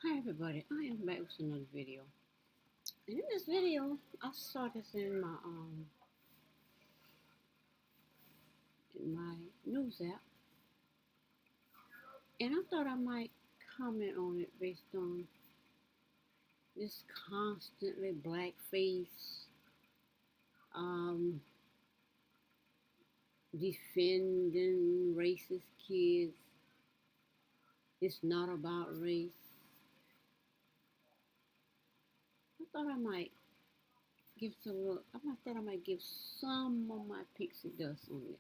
Hi everybody, I am back with another video. And in this video, I saw this in my news app, and I thought I might comment on it based on this constantly blackface, um, defending racist kids. It's not about race. I thought I might give some. Thought I might give some of my PIxi dust on this.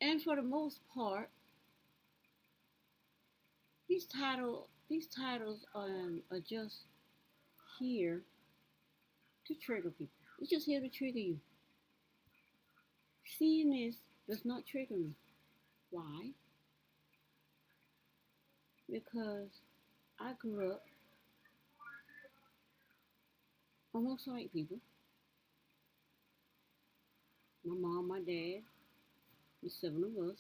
And for the most part, these titles are just here to trigger people. It's just here to trigger you. Seeing this does not trigger me. Why? Because I grew up amongst white people. My mom, my dad, the seven of us.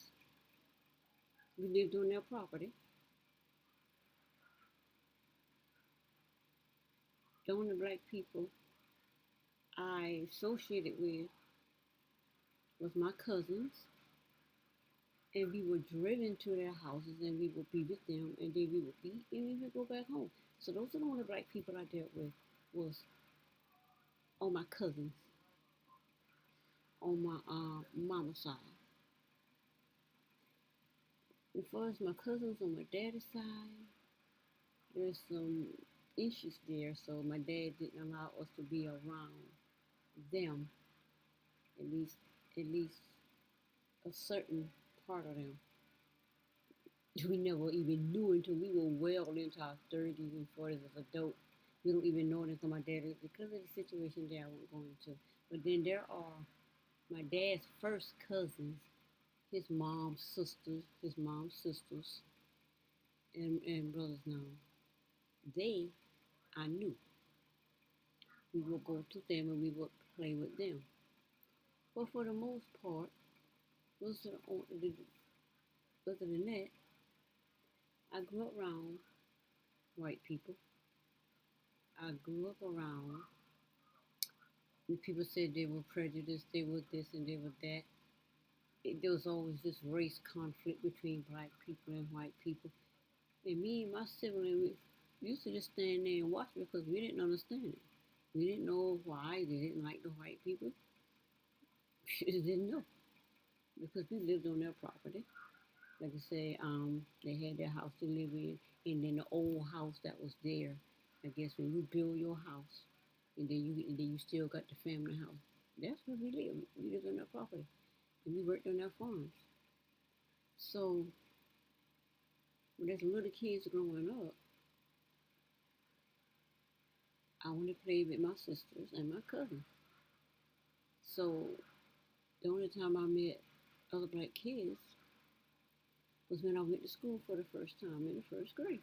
We lived on their property. The only black people I associated with was my cousins, and we were driven to their houses, and we would be with them, and then we would eat, and we would go back home. So those are the only black people I dealt with was on my cousins on my mama's side. As far as my cousins on my daddy's side, there's some issues there, so my dad didn't allow us to be around them, at least at least a certain part of them. We never even knew until we were well into our 30s and 40s as adults. We don't even know it until my dad, because of the situation that I won't go into. But then there are my dad's first cousins, his mom's sisters, and brothers now. They, I knew. We would go to them and we would play with them. But for the most part, other than that, I grew up around white people. I grew up around when people said they were prejudiced, they were this and they were that. There was always this race conflict between black people and white people. And me and my sibling, we used to just stand there and watch it because we didn't understand it. We didn't know why they didn't like the white people. We just didn't know because we lived on their property. Like I say, they had their house to live in, and then the old house that was there. I guess when you build your house, and then you still got the family house. That's where we lived. We lived on their property, and we worked on their farms. So when there's little kids growing up, I want to play with my sisters and my cousins. So the only time I met other black kids was when I went to school for the first time in the first grade.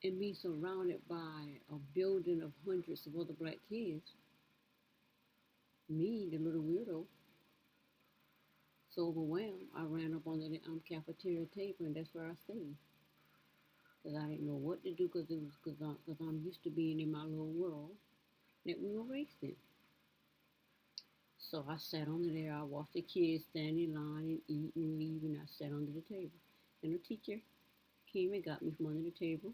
And being surrounded by a building of hundreds of other black kids, me, the little weirdo, so overwhelmed, I ran up onto the cafeteria table, and that's where I stayed. Because I didn't know what to do, because I'm used to being in my little world that we were raised in. So I sat under there. I watched the kids stand in line and eat and leave, and I sat under the table. And the teacher came and got me from under the table.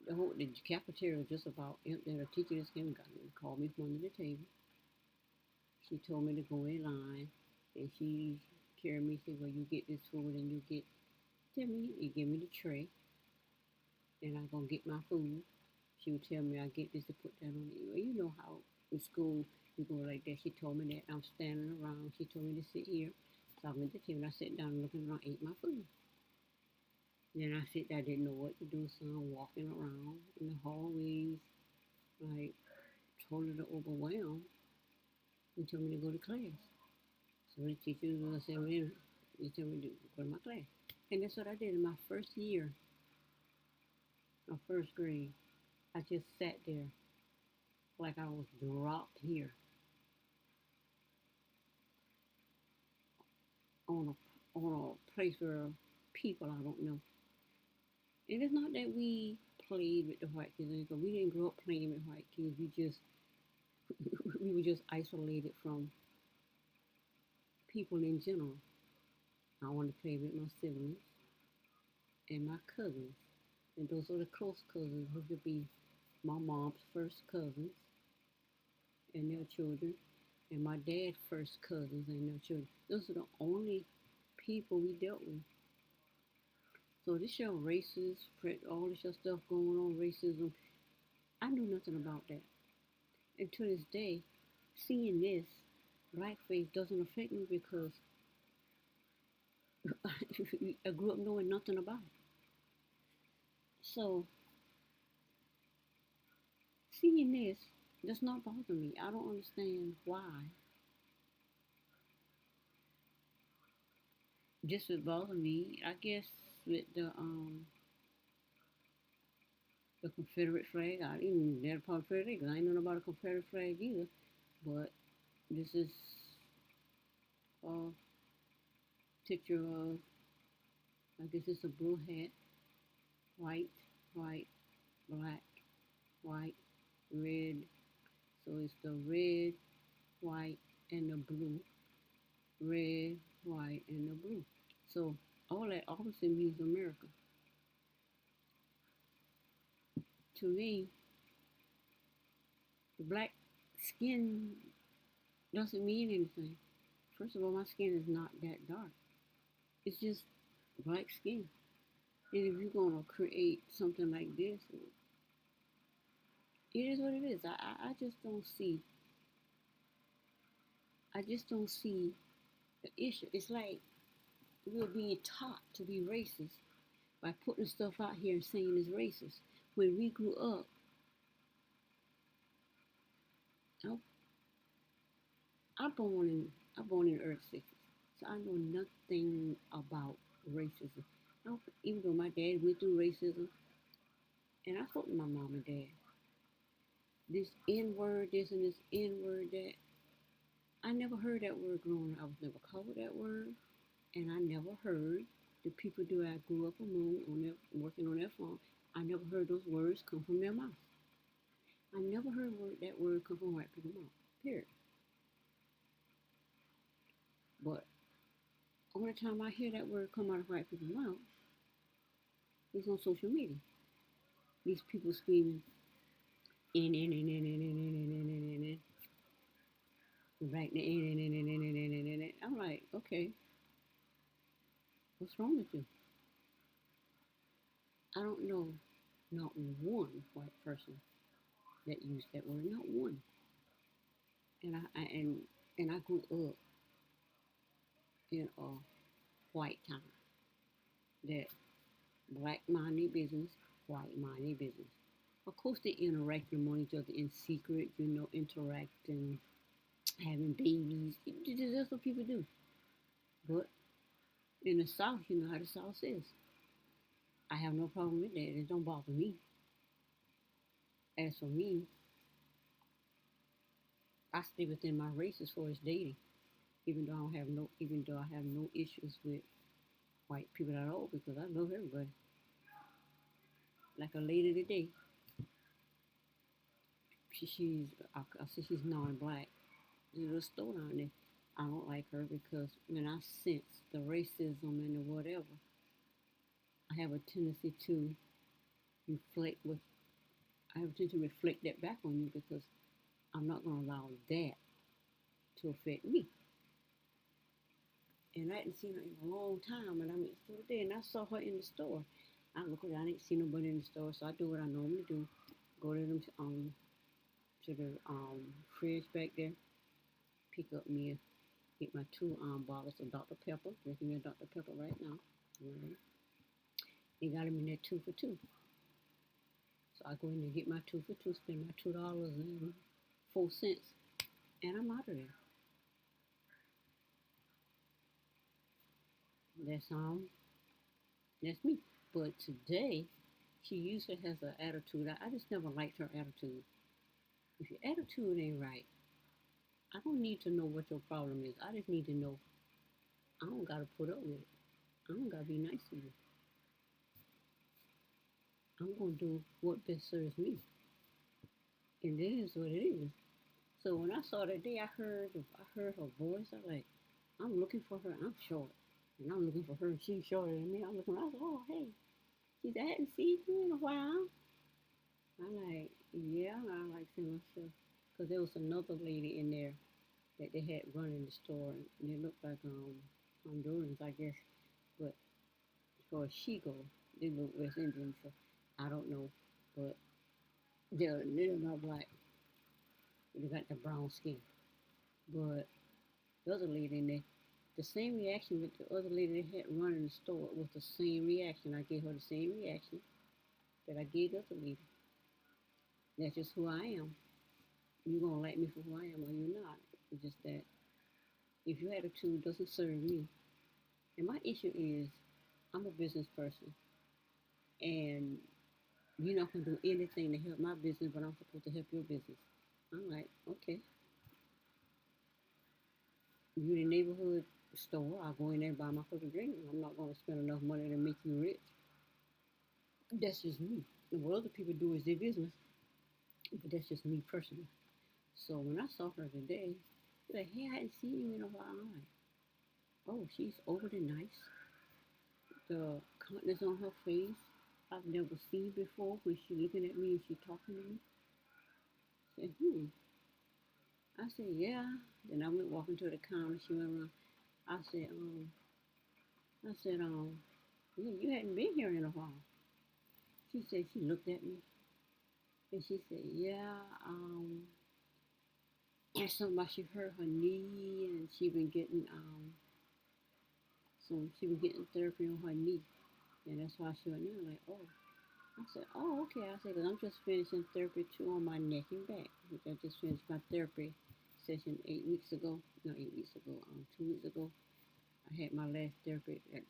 The cafeteria was just about empty. And the teacher just came and got me, and called me from under the table. She told me to go in line, and she carried me. Said, "Well, you get this food, and you get tell me, you give me the tray, and I'm gonna get my food." She would tell me I get this to put that on it. Well, you know how in school you go like that. She told me that I'm standing around. She told me to sit here. So I went to the table. I sat down and looking around, ate my food. Then I sit there, I didn't know what to do, so I'm walking around in the hallways, like totally overwhelmed, and told me to go to class. So the teacher was gonna say, "Well, you tell me to go to my class." And that's what I did in my first year of first grade. I just sat there like I was dropped here on on a place where people I don't know. And it's not that we played with the white kids, because we didn't grow up playing with white kids. We were just isolated from people in general. I wanted to play with my siblings and my cousins. And those are the close cousins who could be my mom's first cousins and their children, and my dad's first cousins and their children. Those are the only people we dealt with. So this your racist, all this your stuff going on, racism, I knew nothing about that. And to this day, seeing this, blackface doesn't affect me because I grew up knowing nothing about it. So seeing this does not bother me. I don't understand why this would bother me. I guess with the Confederate flag, I didn't that part Confederate because I ain't know about a Confederate flag either. But this is a picture of, I guess it's a blue hat, white, white, black, white, red. So it's the red, white, and the blue. Red, white, and the blue. So all that obviously means America. To me, the black skin doesn't mean anything. First of all, my skin is not that dark. It's just black skin. And if you're gonna create something like this, it is what it is. I just don't see. I just don't see the issue. It's like we're being taught to be racist by putting stuff out here and saying it's racist. When we grew up, I, I born in I born in the early '60s, so I know nothing about racism. Even though my dad went through racism, and I spoke to my mom and dad, this N word, this and this N word, that. I never heard that word growing up. I was never called that word, and I never heard the people that I grew up among working on their farm. I never heard those words come from their mouth. I never heard that word come from white people's mouth. Period. But only time I hear that word come out of white people's mouth is on social media. These people screaming in, right in. I'm like, okay, what's wrong with you? I don't know not one white person that used that word, not one. And I grew up in a white town that black mind their business, white mind their business. Of course, they interact among each other in secret, interacting, having babies. That's what people do. But in the South, you know how the South is. I have no problem with that. It don't bother me. As for me, I stay within my race as far as dating, even though I have no issues with white people at all because I love everybody. Like a lady today, I say she's non-black. There's a store down there. I don't like her because when I sense the racism and the whatever, I have a tendency to reflect with I have a tendency to reflect that back on you because I'm not going to allow that to affect me. And I hadn't seen her in a long time, and I'm in the store today, and I saw her in the store. I look around, I didn't see nobody in the store, so I do what I normally do: go to them to the fridge back there, pick up me, get my two bottles of Dr. Pepper. Drinking me a Dr. Pepper right now. Right. They got them in there 2 for $2. So I go in there, get my 2 for $2, spend my $2.04, and I'm out of there. That's me. But today, she usually has an attitude. I just never liked her attitude. If your attitude ain't right, I don't need to know what your problem is. I just need to know I don't gotta put up with it. I don't gotta be nice to you. I'm gonna do what best serves me, and it is what it is. So when I saw that day, I heard her voice. I like, I'm looking for her. I'm short, and I'm looking for her. And she's shorter than me. I'm looking. I was like, oh hey, she said I hadn't seen you in a while. I'm like, yeah, I like seeing myself, because there was another lady in there that they had running the store, and they looked like Hondurans, I guess. But as far as she goes, they look West Indian, so I don't know. But they're not black. They got the brown skin. But the other lady in there, the same reaction with the other lady that had running the store was the same reaction. I gave her the same reaction that I gave the other lady. That's just who I am. You're gonna like me for who I am or you're not. It's just that if your attitude doesn't serve me, and my issue is I'm a business person and you're not gonna do anything to help my business, but I'm supposed to help your business. I'm like, okay, you the neighborhood store, I'll go in there and buy my fucking drink. I'm not gonna spend enough money to make you rich. That's just me. And what other people do is their business, but that's just me personally. So when I saw her today, like, hey, I hadn't seen you in a while. I'm like, oh, she's overly nice. The countenance on her face, I've never seen before when she looking at me and she talking to me. I said, I said, yeah. Then I went walking to the counter. She went around. I said, yeah, you hadn't been here in a while. She said, she looked at me and she said, yeah, and somebody she hurt her knee and she been getting therapy on her knee, and that's why she went there. Like, oh, I said, oh, okay. I said, because I'm just finishing therapy too on my neck and back, which I just finished my therapy session 8 weeks ago. No, 8 weeks ago. 2 weeks ago. I had my last therapy. I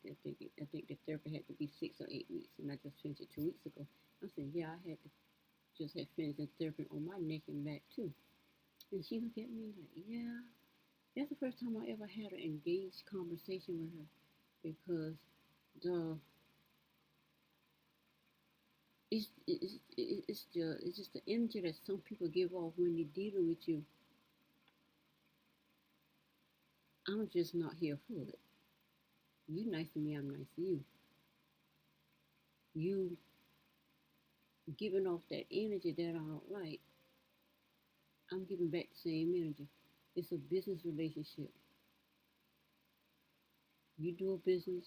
think the therapy had to be 6 or 8 weeks, and I just finished it 2 weeks ago. I said, yeah, I had to just had finished the therapy on my neck and back too. And she looked at me like, yeah. That's the first time I ever had an engaged conversation with her, because the it's just the energy that some people give off when they're dealing with you. I'm just not here for it. You nice to me, I'm nice to you. You giving off that energy that I don't like, I'm giving back the same energy. It's a business relationship. You do a business,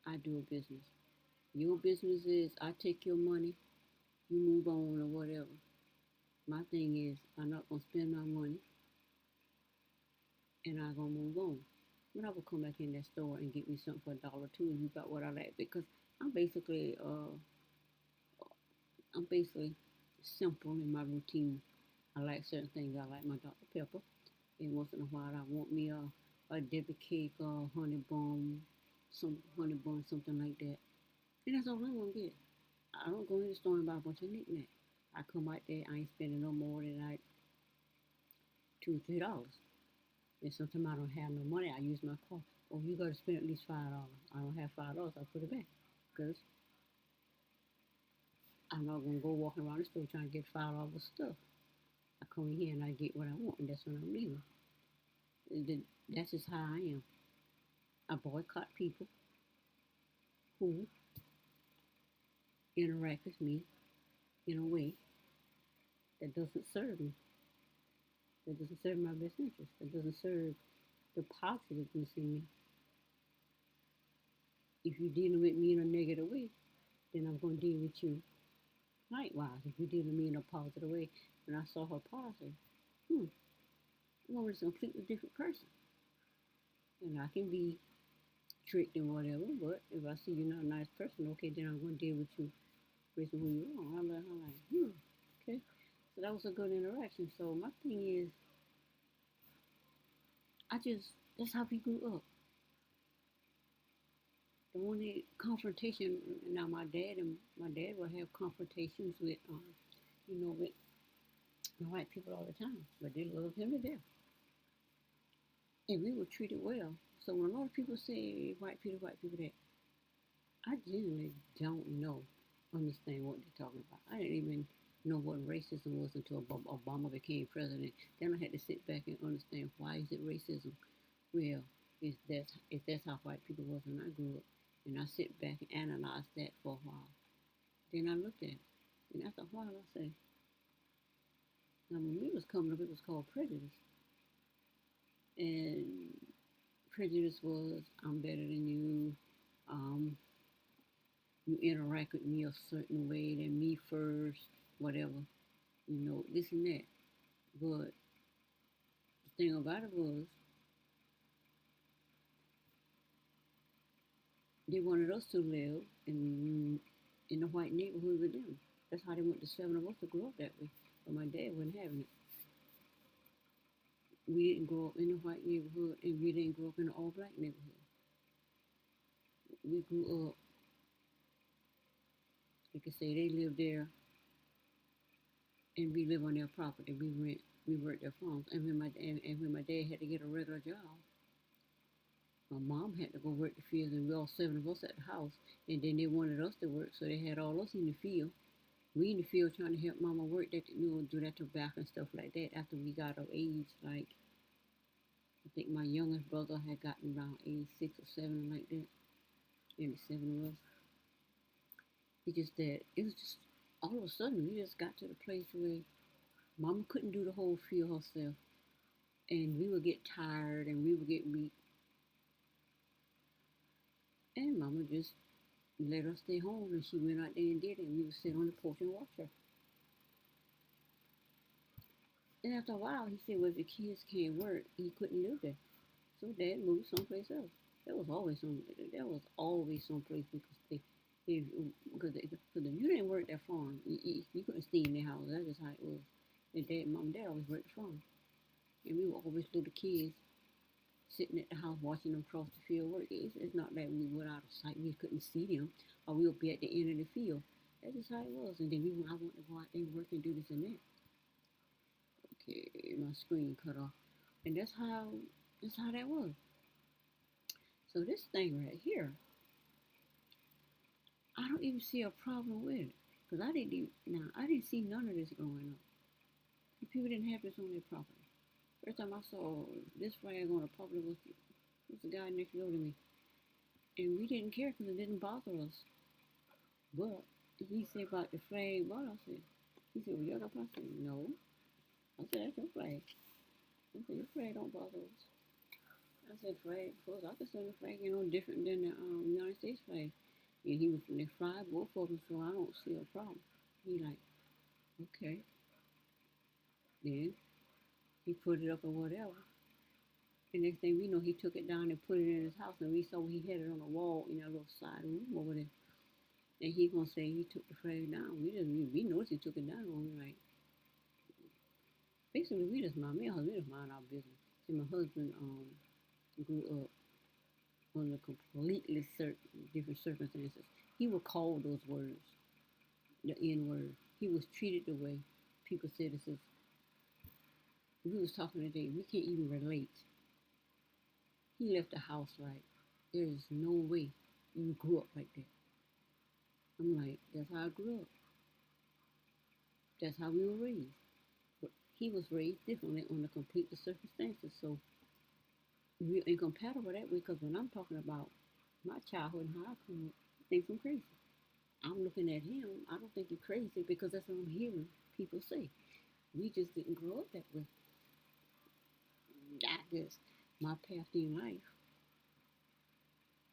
I do a business. Your business is I take your money, you move on or whatever. My thing is I'm not gonna spend my money and I'm gonna move on. But I will come back in that store and get me something for $1 or $2, and you got what I like, because I'm basically uh I'm basically simple in my routine. I like certain things. I like my Dr. Pepper, and once in a while I want me a Debbie cake or honey bun, some honey bun, something like that. And that's all I'm gonna get. I don't go in the store and buy a bunch of knickknacks. I come out there, I ain't spending no more than like $2 or $3. And sometimes I don't have no money. I use my car. Oh, you got to spend at least $5. I don't have $5. I put it back, because I'm not gonna go walking around the store trying to get $5 stuff. I come in here and I get what I want, and that's when I'm leaving. That's just how I am. I boycott people who interact with me in a way that doesn't serve me, that doesn't serve my best interest, that doesn't serve the positiveness in me. If you're dealing with me in a negative way, then I'm going to deal with you likewise. If you're dealing with me in a positive way, when I saw her positive, hmm, I'm just a completely different person. And I can be tricked and whatever, but if I see you're not a nice person, okay, then I'm going to deal with you based on who you are. I'm like, okay. So that was a good interaction. So my thing is, that's how we grew up. The only confrontation, now my dad will have confrontations with white people all the time, but they love him to death. and we were treated well. So when a lot of people say white people that, I genuinely don't understand what they're talking about. I didn't even know what racism was until Obama became president. Then I had to sit back and understand why is it racism. Well, if that's how white people was when I grew up, and I sit back and analyze that for a while. Then I looked at it, and after a while I said, now when we was coming up, it was called prejudice, and prejudice was I'm better than you. Um, you interact with me a certain way than me first, whatever, this and that. But the thing about it was, they wanted us to live in the white neighborhood with them. That's how they want the seven of us to grow up that way. But my dad wasn't having it. We didn't grow up in a white neighborhood, and we didn't grow up in an all black neighborhood. We grew up, like I say, they lived there, and we live on their property. We work their farms. And when my dad had to get a regular job, my mom had to go work the fields, and we all seven of us at the house. And then they wanted us to work, so they had all us in the field. We in the field trying to help mama work that, do that tobacco and stuff like that. After we got of age, like I think my youngest brother had gotten around age 6 or 7, like that. And the seven of us. It just that it was just all of a sudden we just got to the place where mama couldn't do the whole field herself, and we would get tired and we would get weak, and mama just let us stay home, and she went out there and did it, and we would sit on the porch and watch her. And after a while, he said, well, if the kids can't work, he couldn't live there. So dad moved someplace else. There was always someplace because if you didn't work that farm, you couldn't stay in their house. That's just how it was. And mom and dad always worked the farm, and we were always little kids sitting at the house watching them cross the field work. It's not that we went out of sight, we couldn't see them, or we would be at the end of the field. That's just how it was. And then I wanted to go out there and work and do this and that. Okay, my screen cut off, and that's how that was. So this thing right here, I don't even see a problem with it, because I didn't see none of this growing up. People didn't have this on their property. First time I saw this flag on a property was the guy next door to me, and we didn't care because it didn't bother us. But he said about the flag, what I said, he said, well, you're the I said, no. I said, that's your flag. I said, your flag don't bother us. I said, flag, of course, I consider the flag, different than the United States flag. And he was they fried both of them, so I don't see a problem. He like, okay. Then he put it up or whatever. The next thing we know, he took it down and put it in his house, and we saw he had it on the wall in that little side room over there. And he gonna say he took the flag down. We noticed he took it down. And we like, basically we just mind our business. See, my husband grew up under completely different circumstances. He would call those words the N word. He was treated the way people said this is. We was talking today. We can't even relate. He left the house like there is no way you grew up like that. I'm like, that's how I grew up. That's how we were raised. But he was raised differently under complete circumstances. So we're incompatible that way, because when I'm talking about my childhood and how I come up, he thinks I'm crazy. I'm looking at him, I don't think he's crazy because that's what I'm hearing people say. We just didn't grow up that way. I guess my path in life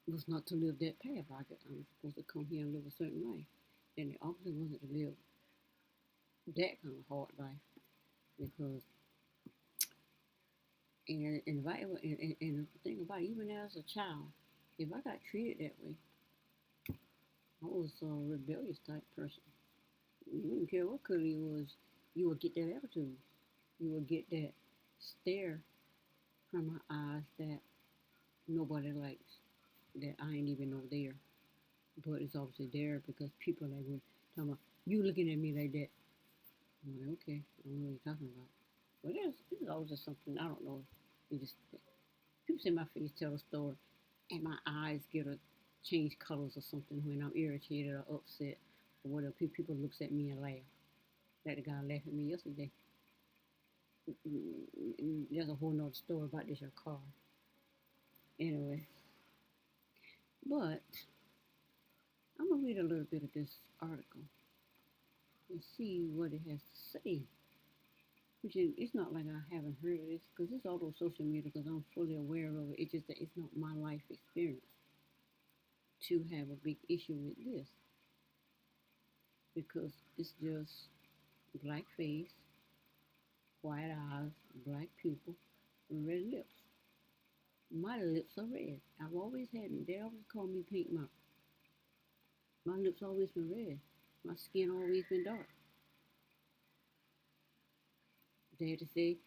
was not to live that path. I guess I'm supposed to come here and live a certain life. And the opposite wasn't to live that kind of hard life, because and the thing about it, even as a child, if I got treated that way, I was a rebellious type person. You didn't care what color you was, you would get that attitude. You would get that stare from my eyes that nobody likes, that I ain't even know there. But it's obviously there because people like were talking about, you looking at me like that. I'm like, okay, I don't know what you're talking about. But this is always just something, I don't know. You just see my face tell a story, and my eyes get a change colors or something when I'm irritated or upset or whatever. People looks at me and laugh. Like the guy laughed at me yesterday. There's a whole nother story about this your car. Anyway, but I'm gonna read a little bit of this article and see what it has to say. Which is, it's not like I haven't heard of this because it's all over social media because I'm fully aware of it. It's just that it's not my life experience to have a big issue with this because it's just black face, white eyes, black pupil, and red lips. My lips are red. I've always had them. They always call me pink mouth. My lips always been red. My skin always been dark. They had to say,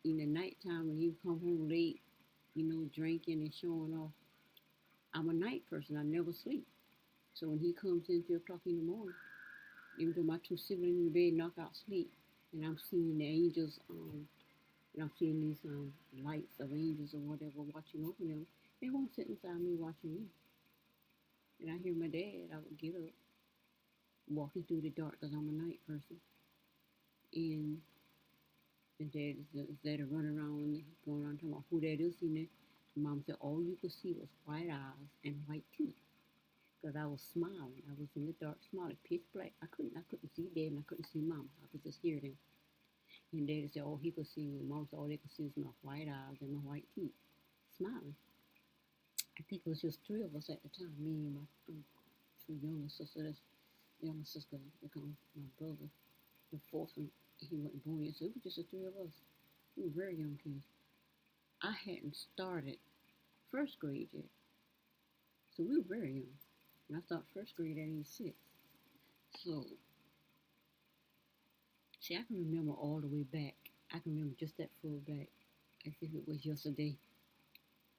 in the nighttime when you come home late, drinking and showing off, I'm a night person. I never sleep. So when he comes in 3 o'clock in the morning, even though my two siblings in the bed knock out sleep, and I'm seeing the angels, and I'm seeing these lights of angels or whatever watching over them, they won't sit inside me watching me. And I hear my dad, I would get up, walking through the dark because I'm a night person. And the dad is there to run around, going around talking about who that is in there. Mom said all you could see was white eyes and white teeth. Because I was smiling. I was in the dark smiling, pitch black. I couldn't see Dad and I couldn't see Mom. I could just hear them. And Daddy said all he could see was Mom said all they could see was my white eyes and my white teeth. Smiling. I think it was just 3 of us at the time, me and my two younger sisters. Younger sister become my brother. The fourth one, he wasn't born yet, so it was just the 3 of us. We were very young kids. I hadn't started first grade yet. So we were very young. And I started first grade at age 6. So, see, I can remember all the way back. I can remember just that far back as if it was yesterday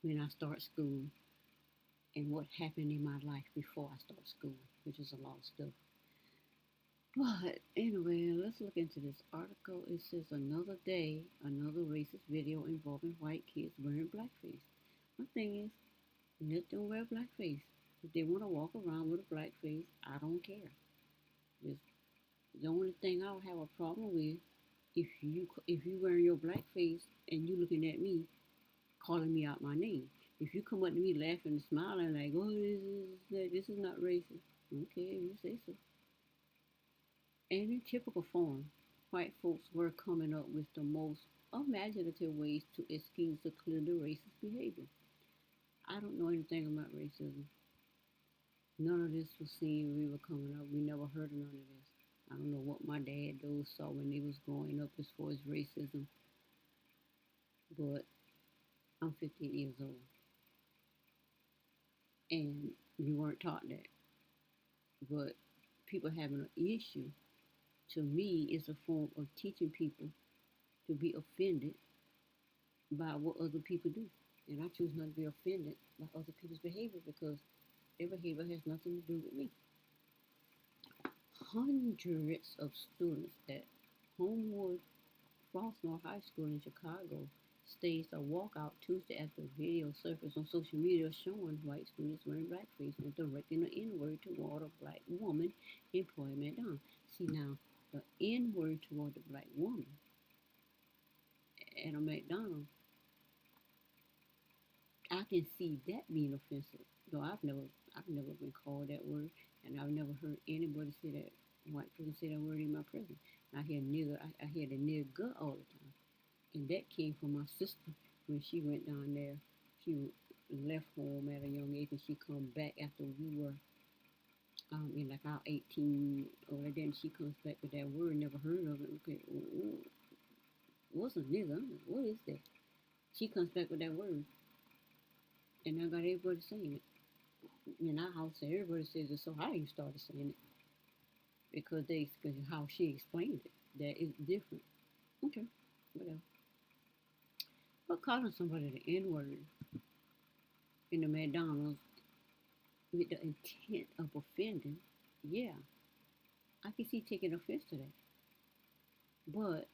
when I started school and what happened in my life before I started school, which is a lot of stuff. But anyway, let's look into this article. It says another day, another racist video involving white kids wearing blackface. My thing is, let them wear blackface. If they want to walk around with a blackface, I don't care. It's the only thing I would have a problem with if you wearing your blackface and you looking at me, calling me out my name. If you come up to me laughing and smiling like, oh, this is not racist. Okay, you say so. And in typical form, white folks were coming up with the most imaginative ways to excuse the clearly racist behavior. I don't know anything about racism. None of this was seen when we were coming up. We never heard of none of this. I don't know what my dad those saw when they was growing up as far as racism, but I'm 58 years old, and we weren't taught that. But people having an issue, to me, is a form of teaching people to be offended by what other people do. And I choose not to be offended by other people's behavior because their behavior has nothing to do with me. Hundreds of students at Homewood Frostmore High School in Chicago staged a walkout Tuesday after a video surfaced on social media showing white students wearing blackface and directing the N-word toward a black woman employed at McDonald's. See now, the N-word toward the black woman at a McDonald's, I can see that being offensive. Though I've never been called that word, and I've never heard anybody say that white person say that word in my presence. I hear nigger, I hear the nigger all the time. And that came from my sister when she went down there. She left home at a young age and she come back after we were in like our 18 or then she comes back with that word, never heard of it. Okay, what's a nigger? What is that? She comes back with that word. And I got everybody saying it. In our house, everybody says it, so how you started saying it? Because how she explained it, that is different. Okay, whatever. But calling somebody the N-word in the McDonald's with the intent of offending, yeah, I can see taking offense to that. But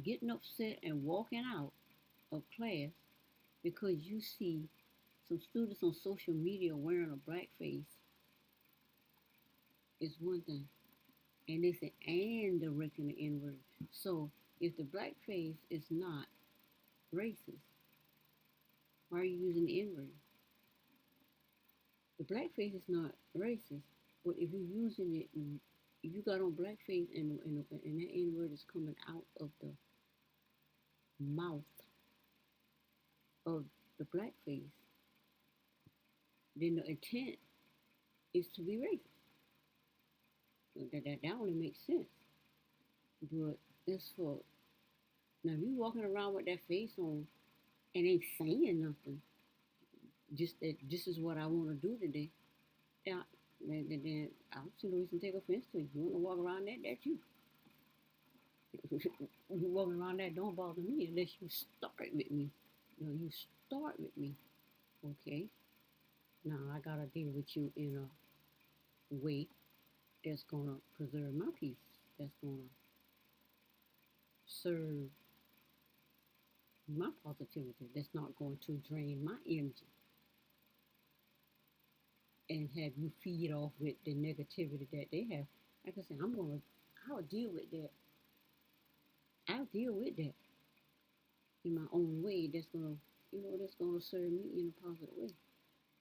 getting upset and walking out of class because you see some students on social media wearing a blackface is one thing. And they say, and directing the N word. So if the blackface is not racist, why are you using the N word? The blackface is not racist, but if you're using it, you got on blackface and that N word is coming out of the mouth of the blackface, then the intent is to be racist. That only makes sense. But it's for now. If you walking around with that face on and ain't saying nothing, just that this is what I want to do today. Yeah, then I don't see no reason to take offense to you. You want to walk around that? That's you. You walking around that don't bother me unless you start with me. You know, you start with me. Okay. Now I gotta deal with you in a way that's gonna preserve my peace. That's gonna serve my positivity. That's not going to drain my energy and have you feed off with the negativity that they have. Like I said, I'll deal with that. I'll deal with that in my own way. That's gonna serve me in a positive way.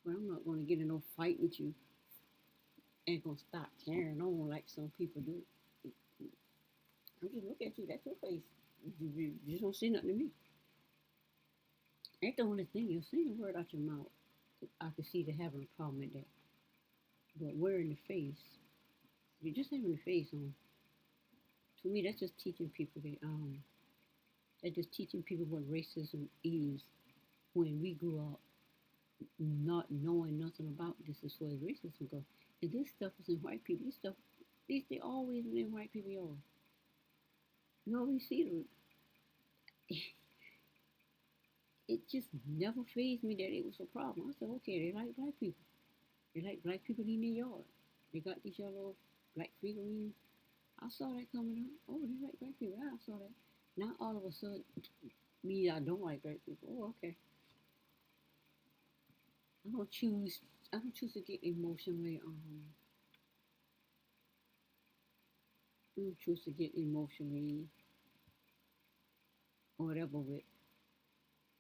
But I'm not gonna get in no fight with you and gonna stop carrying on like some people do. I'm just look at you. That's your face. You just don't see nothing to me. That's the only thing. You're saying a word out your mouth. I can see they having a problem with that. But wearing the face, you're just having the face on. To me, that's just teaching people that's just teaching people what racism is. When we grew up not knowing nothing about this is where racism goes. And this stuff is in white people. They always been in white people yard. You always see them. It just never fazed me that it was a problem. I said, okay, they like black people. They like black people in their yard. They got these yellow black figurines. I saw that coming out. Oh, they like black people. I saw that. Now all of a sudden, me, I don't like black people. Oh, okay. I don't choose. I don't choose to get emotionally. I don't choose to get emotionally or whatever with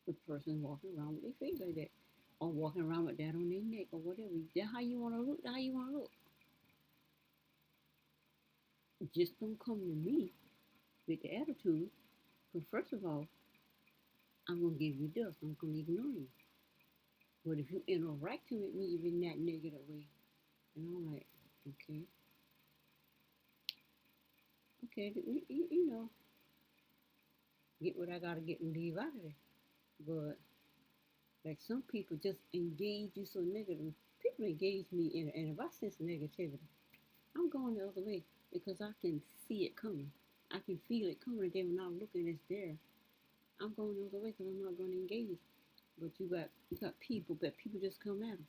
the person walking around with their face like that, or walking around with that on their neck or whatever. That's how you want to look. That's how you want to look. Just don't come to me with the attitude. Because first of all, I'm gonna give you dust. I'm gonna ignore you. But if you interacting with me in that negative way, and I'm like, okay, okay, you know, get what I gotta get and leave out of there. But like some people just engage you so negative. People engage me in, and if I sense negativity, I'm going the other way because I can see it coming. I can feel it coming. And then when I'm looking, it's there. I'm going the other way because I'm not going to engage. But you got people, but people just come at them.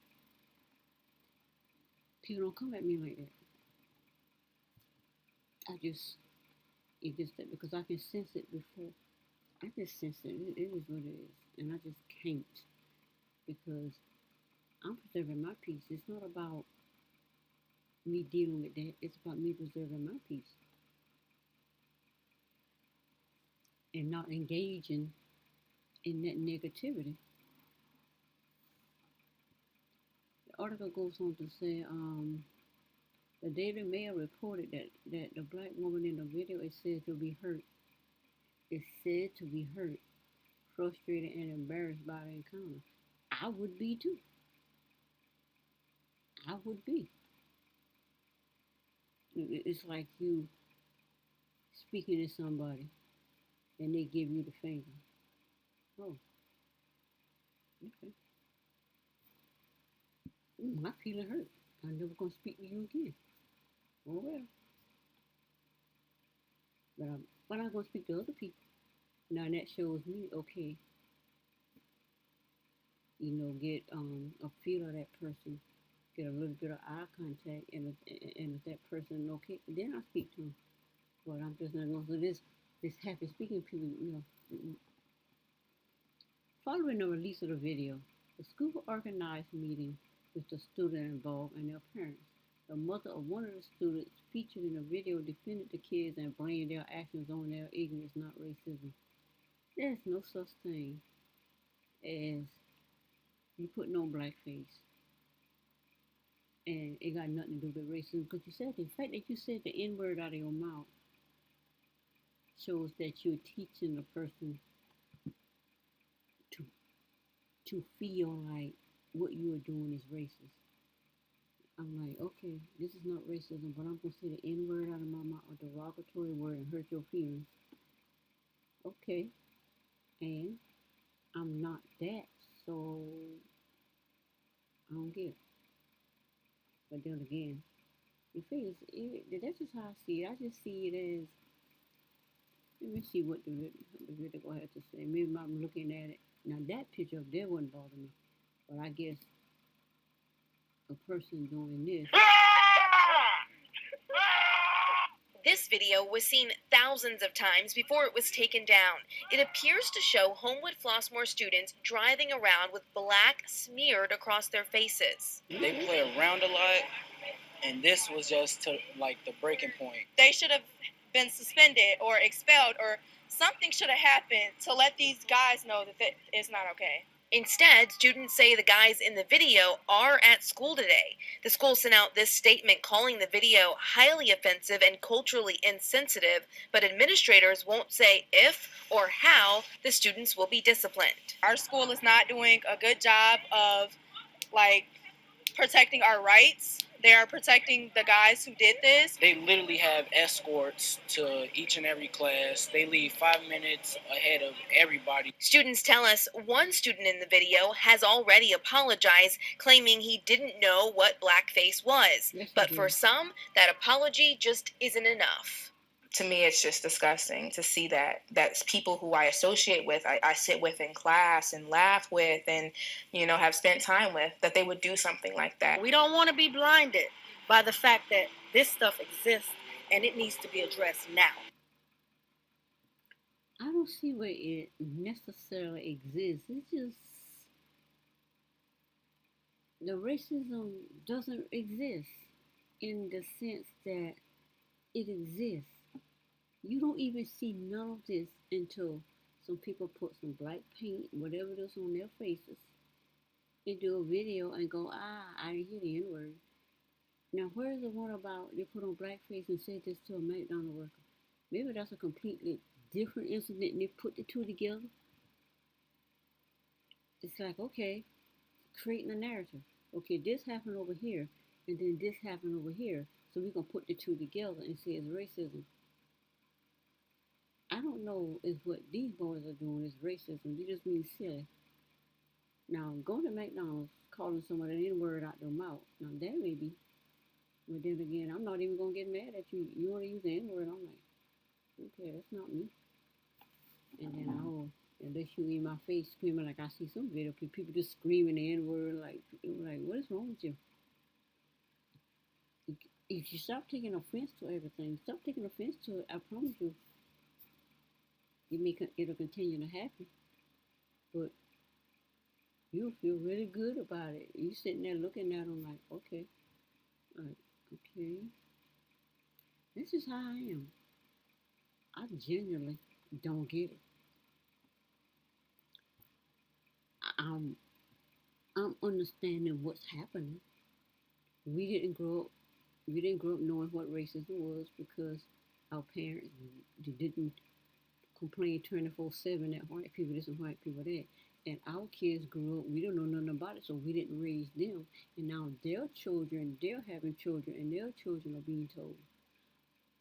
People don't come at me like that. I just it just that because I can sense it before. I just sense it. It is what it is, and I just can't because I'm preserving my peace. It's not about me dealing with that. It's about me preserving my peace and not engaging in that negativity. The article goes on to say, the Daily Mail reported that the black woman in the video is said to be hurt, frustrated, and embarrassed by the encounter. I would be too. I would be. It's like you speaking to somebody and they give you the finger. Oh, okay. My feeling hurt. I'm never gonna speak to you again. Oh well. But I'm gonna speak to other people. Now that shows me, okay, get a feel of that person, get a little bit of eye contact, and if that person okay, then I speak to them. But I'm just not going to do this happy speaking people, Following the release of the video, the school organized meeting with the student involved and their parents. The mother of one of the students featured in the video defended the kids and blamed their actions on their ignorance, not racism. There's no such thing as you putting on blackface and it got nothing to do with racism because you said the fact that you said the N word out of your mouth shows that you're teaching the person to to feel like what you are doing is racist. I'm like, okay, this is not racism, but I'm gonna say the N word out of my mouth, a derogatory word, and hurt your feelings. Okay, and I'm not that, so I don't get it. But then again, that's just how I see it. I just see it as, let me see what the video had to say. Maybe I'm looking at it. Now that picture up there wouldn't bother me, but I guess a person doing this. This video was seen thousands of times before it was taken down. It appears to show Homewood Flossmoor students driving around with black smeared across their faces. They play around a lot, and this was just to like the breaking point. They should have been suspended or expelled, or something should have happened to let these guys know that it's not okay. Instead, students say the guys in the video are at school today. The school sent out this statement calling the video highly offensive and culturally insensitive, but administrators won't say if or how the students will be disciplined. Our school is not doing a good job of, protecting our rights. They are protecting the guys who did this. They literally have escorts to each and every class. They leave 5 minutes ahead of everybody. Students tell us one student in the video has already apologized, claiming he didn't know what blackface was. Yes, but for some, that apology just isn't enough. To me, it's just disgusting to see that that's people who I associate with, I sit with in class and laugh with and, have spent time with, that they would do something like that. We don't want to be blinded by the fact that this stuff exists and it needs to be addressed now. I don't see where it necessarily exists. It's just the racism doesn't exist in the sense that it exists. You don't even see none of this until some people put some black paint, whatever it is, on their faces and do a video and go, I didn't hear the N-word. Now, where's the one about they put on blackface and said this to a McDonald's worker? Maybe that's a completely different incident and they put the two together. It's like, okay, creating a narrative. Okay, this happened over here and then this happened over here. So we're going to put the two together and say it's racism. I don't know if what these boys are doing is racism. They just being silly. Now, going to McDonald's, calling someone an N-word out their mouth, now that may be. But then again, I'm not even going to get mad at you. You want to use the N-word? I'm like, okay, that's not me. And then unless you in my face screaming like I see some video, people just screaming the N-word, like what is wrong with you? If you stop taking offense to everything, stop taking offense to it, I promise you, it'll continue to happen. But you'll feel really good about it. You sitting there looking at them like, okay, this is how I am. I genuinely don't get it. I'm understanding what's happening. We didn't grow up knowing what racism was because our parents didn't complain 24/7 that white people this and white people that. And our kids grew up, we don't know nothing about it, so we didn't raise them. And now their children, they're having children, and their children are being told,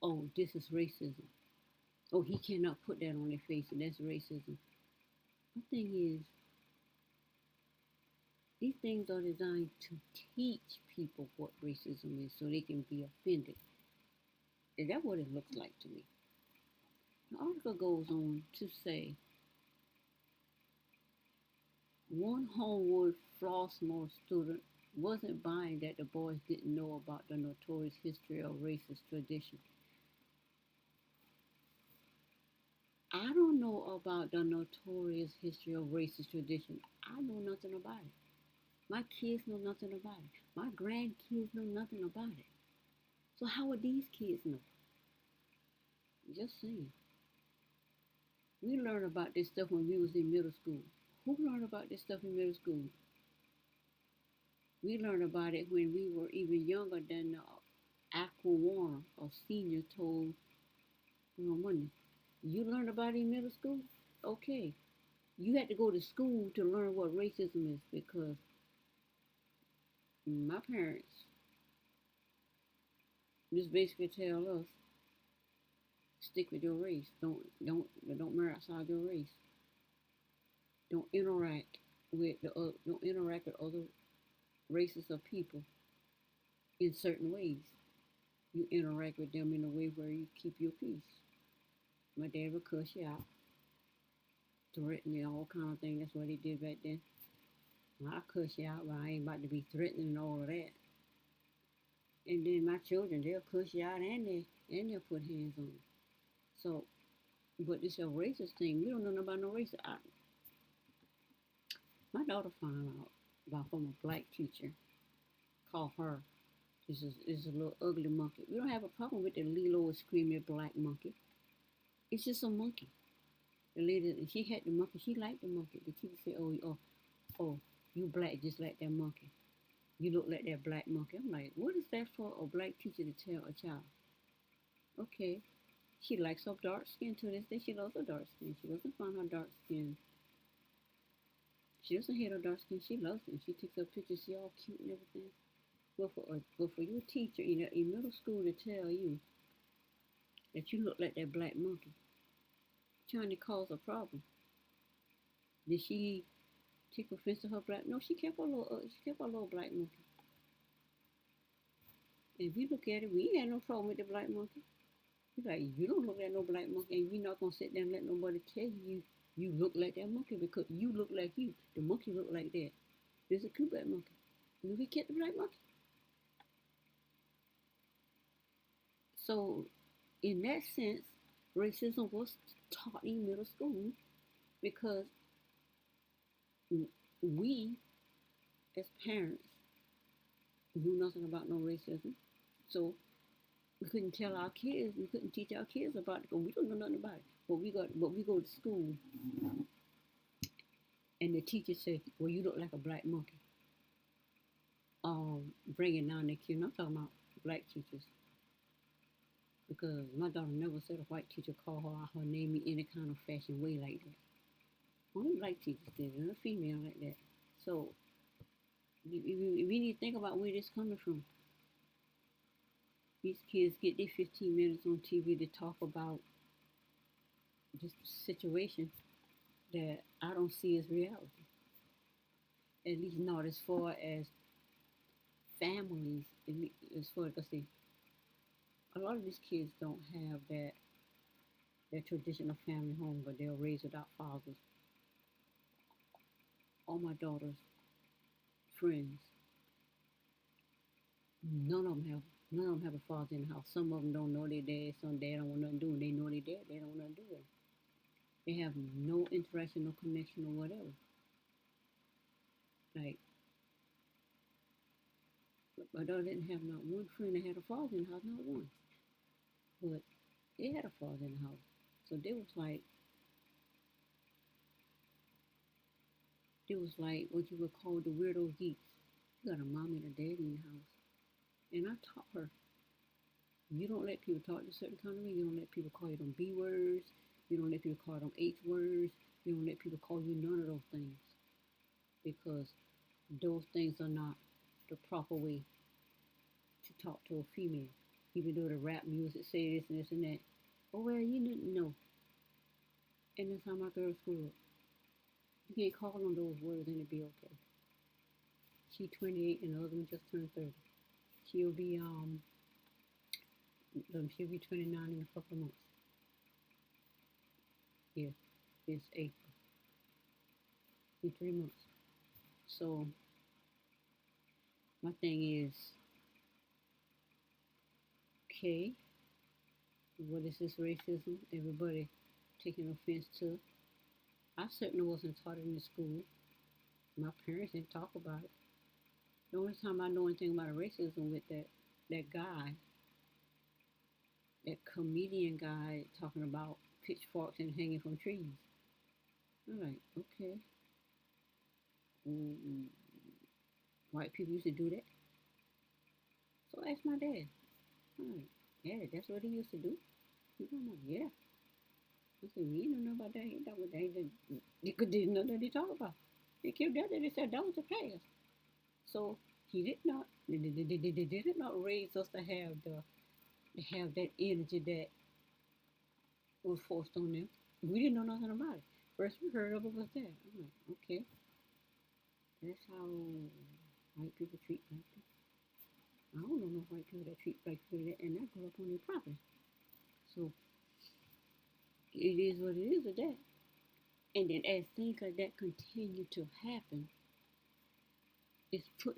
oh, this is racism. Oh, he cannot put that on their face, and that's racism. The thing is, these things are designed to teach people what racism is so they can be offended. And that's what it looks like to me. The article goes on to say, one Homewood Flossmoor student wasn't buying that the boys didn't know about the notorious history of racist tradition. I don't know about the notorious history of racist tradition. I know nothing about it. My kids know nothing about it. My grandkids know nothing about it. So how would these kids know? Just saying. We learned about this stuff when we was in middle school. Who learned about this stuff in middle school? We learned about it when we were even younger than Aqua Warner, a senior, told Money. You learned about it in middle school? Okay. You had to go to school to learn what racism is because my parents just basically tell us stick with your race. Don't marry outside your race. Don't interact don't interact with other races of people in certain ways. You interact with them in a way where you keep your peace. My dad would cuss you out, threaten you, all kind of things. That's what he did back then. I cuss you out, but I ain't about to be threatening and all of that. And then my children, they'll cuss you out and they'll put hands on you. So, but this a racist thing. We don't know about no racism. My daughter found out about from a black teacher. Call her. This is a little ugly monkey. We don't have a problem with the Lilo and Screaming black monkey. It's just a monkey. The lady, she had the monkey. She liked the monkey. The teacher said, "Oh, you black just like that monkey. You look like that black monkey." I'm like, what is that for a black teacher to tell a child? Okay, she likes her dark skin to this day. She loves her dark skin. She doesn't find her dark skin. She doesn't hate her dark skin. She loves it. She takes her pictures. She all cute and everything. But for your teacher in middle school to tell you that you look like that black monkey, trying to cause a problem. Did she take offense to her black? No, she kept her little black monkey. And if you look at it, we ain't had no problem with the black monkey. You're like, you don't look like no black monkey, and we're not gonna sit there and let nobody tell you look like that monkey because you look like you. The monkey look like that. There's a cool black monkey. And we kept the black monkey. So, in that sense, racism was taught in middle school because we, as parents, knew nothing about no racism. So we couldn't tell our kids, we couldn't teach our kids about it because we don't know nothing about it. But we go to school and the teacher said, "Well, you look like a black monkey." Bringing down the kids. I'm talking about black teachers because my daughter never said a white teacher call her out her name in any kind of fashion way like that. Only black teachers did it, and a female like that. So we need to think about where this coming from. These kids get their 15 minutes on TV to talk about just a situation that I don't see as reality. At least not as far as families. As far as I say, a lot of these kids don't have that traditional family home, but they're raised without fathers. All my daughter's friends, none of them have a father in the house. Some of them don't know their dad. Some dad don't want nothing to do. They know their dad. They don't want nothing to do with it. They have no interaction, no connection, or whatever. Like my daughter didn't have not one friend that had a father in the house, not one. But they had a father in the house, so they was like what you would call the weirdo geeks. You got a mom and a dad in your house, and I taught her. You don't let people talk to a certain kind of way. You don't let people call you them B words. You don't let people call them H words. You don't let people call you none of those things because those things are not the proper way to talk to a female. Even though the rap music say this and this and that. Oh well, you didn't know. And that's how my girls grew up. You can't call them those words and it'll be okay. She 28 and the other one just turned 30. She'll be she'll be 29 in a couple of months. Yeah, it's April. In 3 months. So my thing is, okay, what is this racism? Everybody taking offense to. I certainly wasn't taught it in school. My parents didn't talk about it. The only time I know anything about racism with that guy, that comedian guy talking about pitchforks and hanging from trees. I'm like, okay, mm, white people used to do that. So I asked my dad. I'm like, yeah, that's what he used to do. He's like, yeah. I said, we didn't know about that. He thought they didn't know that they talk about. They killed that. They said that was the past. So he did not raise us to have that energy that was forced on them. We didn't know nothing about it. First we heard of it was that. I'm like, okay, that's how white people treat black people. I don't know no white people that treat black people like that, and I grew up on their property. So it is what it is with that. And then as things like that continue to happen, it's to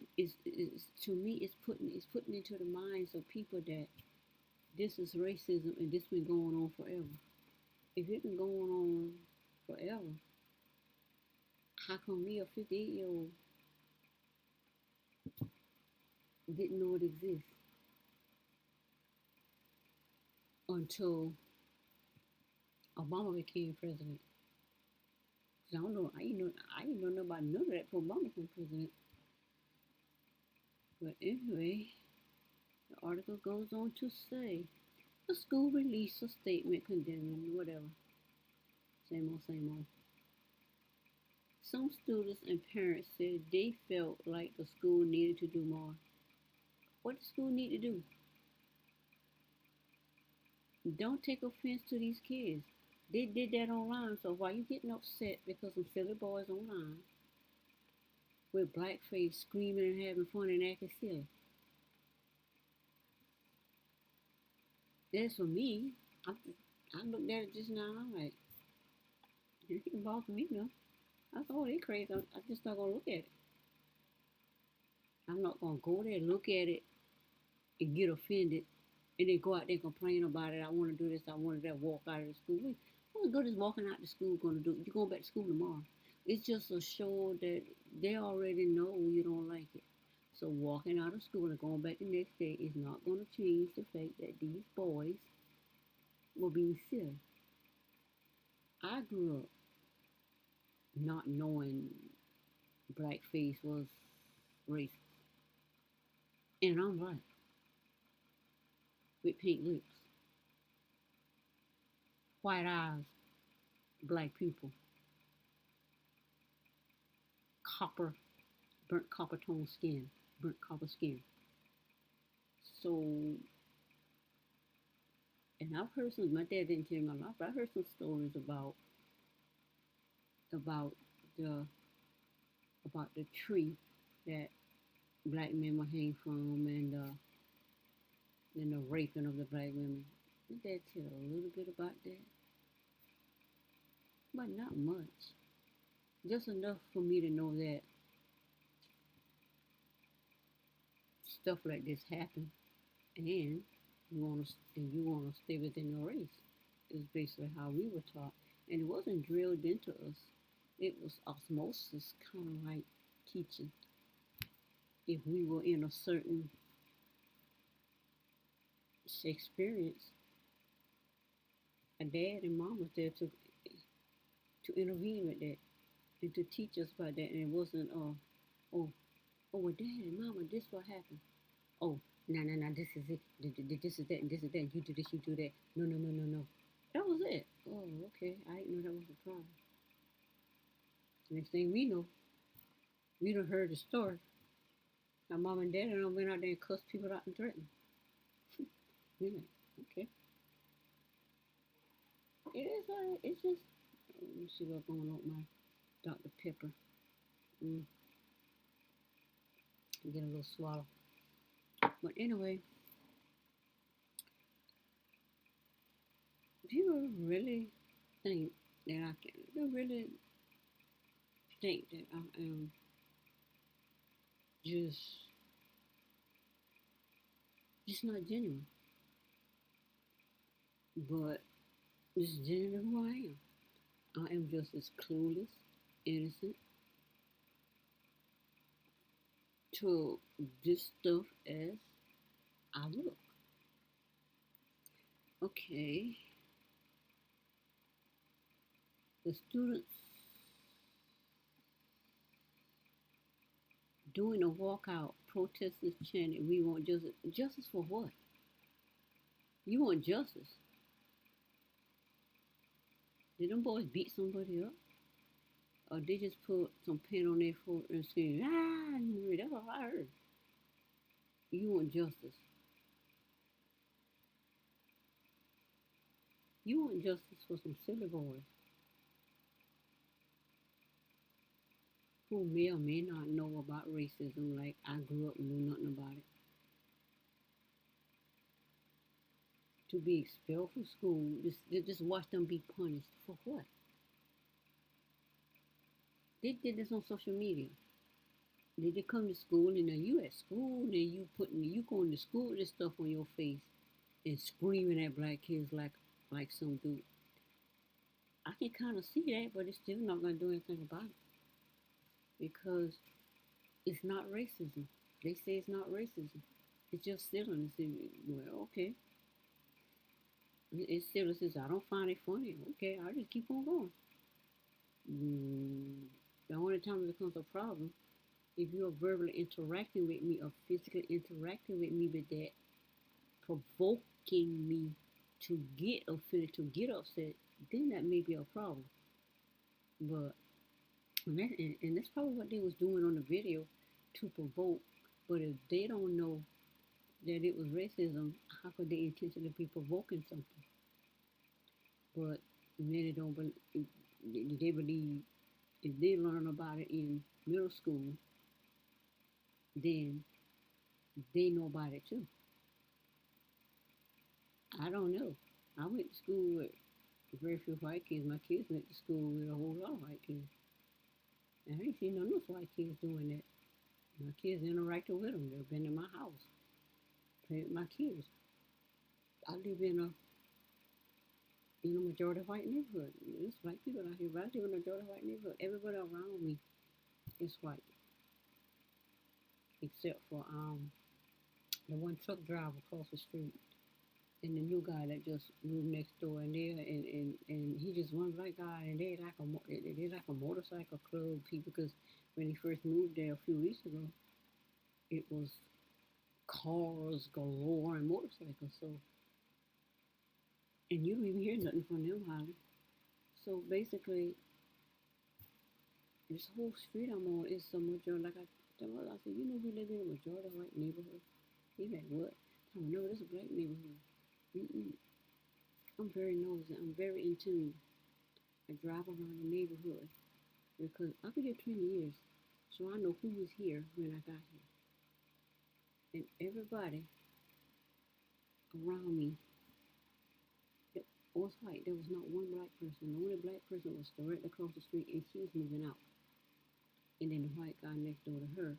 me it's putting into the minds of people that this is racism and this been going on forever. If it's been going on forever, how come me, a 58-year-old, didn't know it exists until Obama became president? Cause I don't know, I didn't know about none of that before Obama became president. But anyway, the article goes on to say the school released a statement condemning whatever. Same old, same old. Some students and parents said they felt like the school needed to do more. What does school need to do? Don't take offense to these kids. They did that online, so why you getting upset because some silly boys online with Blackface screaming and having fun and acting silly? That's for me. I looked at it just now. I'm like, you can bother me, no. I thought they crazy. I'm just not gonna look at it. I'm not gonna go there, look at it, and get offended, and then go out there and complain about it. I want to do this. I want to walk out of the school. What good is walking out of school gonna do? You're going back to school tomorrow. It's just a show that they already know you don't like it. So walking out of school and going back the next day is not going to change the fact that these boys were being silly. I grew up not knowing blackface was racist, and I'm black with pink lips, white eyes, black people, copper, burnt copper tone skin, burnt copper skin. So, and I've heard some. My dad didn't tell me a lot, but I heard some stories about the about the tree that black men were hanged from, and the raping of the black women. My dad tell a little bit about that, but not much. Just enough for me to know that stuff like this happen, and you wanna stay within your race. Is basically how we were taught, and it wasn't drilled into us. It was osmosis, kind of like teaching. If we were in a certain experience, a dad and mom was there to intervene with that and to teach us about that. And it wasn't oh well, dad and mama, this what happened. Oh, no, this is it. This is that, and this is that. You do this, you do that. No. That was it. Oh, okay. I didn't know that was the problem. Next thing we know, we done heard the story. My mom and dad done went out there and cussed people out and threatened. We're like, okay. It is it's just, let me see what's going on with my Dr. Pepper. Get a little swallow. But anyway, do you really think that I can, do you really think that I am just not genuine? But This is generally who I am. I am just as clueless, innocent to this stuff as I look. Okay, the students doing a walkout, protesters chanting, "We want justice." Justice for what? You want justice? Did them boys beat somebody up? Or they just put some paint on their foot and say, "Ah," that's all I heard. You want justice. You want justice for some silly boys who may or may not know about racism like I grew up and knew nothing about it. To be expelled from school, just watch them be punished. For what? They did this on social media. They come to school and then you at school and you going to school with this stuff on your face and screaming at black kids like some dude. I can kind of see that, but it's still not going to do anything about it because it's not racism. They say it's not racism. It's just silliness. Well, okay. It's silliness. I don't find it funny. Okay, I'll just keep on going. The only time it becomes a problem if you're verbally interacting with me or physically interacting with me with that, provoking me to get offended, to get upset, then that may be a problem. But and that's probably what they was doing on the video to provoke. But if they don't know that it was racism, how could they intentionally be provoking something? But many don't believe. They believe if they learn about it in middle school, then they know about it too. I don't know. I went to school with very few white kids. My kids went to school with a whole lot of white kids. And I ain't seen none of those white kids doing that. My kids interacted with them. They've been in my house, playing with my kids. I live in a majority white neighborhood. There's black people out here, but I live in a majority white neighborhood. Everybody around me is white, except for the one truck driver across the street and the new guy that just moved next door, and and he just one black guy, and they like a motorcycle club people because when he first moved there a few weeks ago, it was cars galore and motorcycles. So and you don't even hear nothing from them, Holly. So basically, this whole street I'm on is so majority. Like I said, we live in a majority white neighborhood. He like what? I don't know. This is a black neighborhood. Mm-mm. I'm very nosy. I'm very in tune. I drive around the neighborhood because I've been here 20 years, so I know who was here when I got here. And everybody around me was white. There was not one black person. The only black person was directly across the street, and she was moving out. And then the white guy next door to her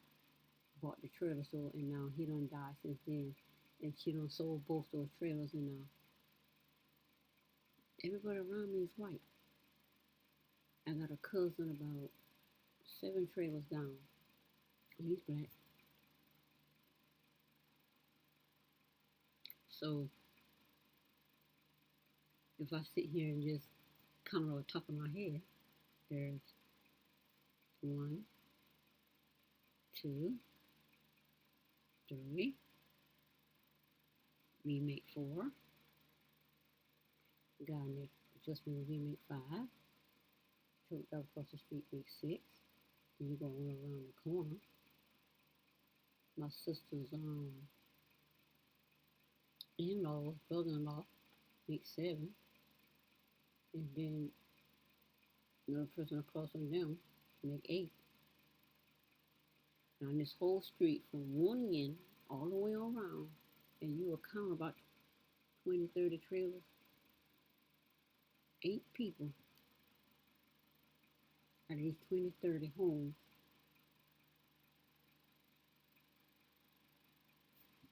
bought the trailer, so and now he done died since then, and she done sold both those trailers, and now everybody around me is white. I got a cousin about 7 trailers down. He's black. So if I sit here and just count on the top of my head, there's 1, 2, 3. We make 4. Guy next just moved, we make 5. Truck driver across the street makes 6. And you go all around the corner. My sister's in-laws, brother-in-law, makes 7. And then another person across from them make 8. Now this whole street from one end all the way around, and you will count about 20, 30 trailers, 8 people out of these 20, 30 homes,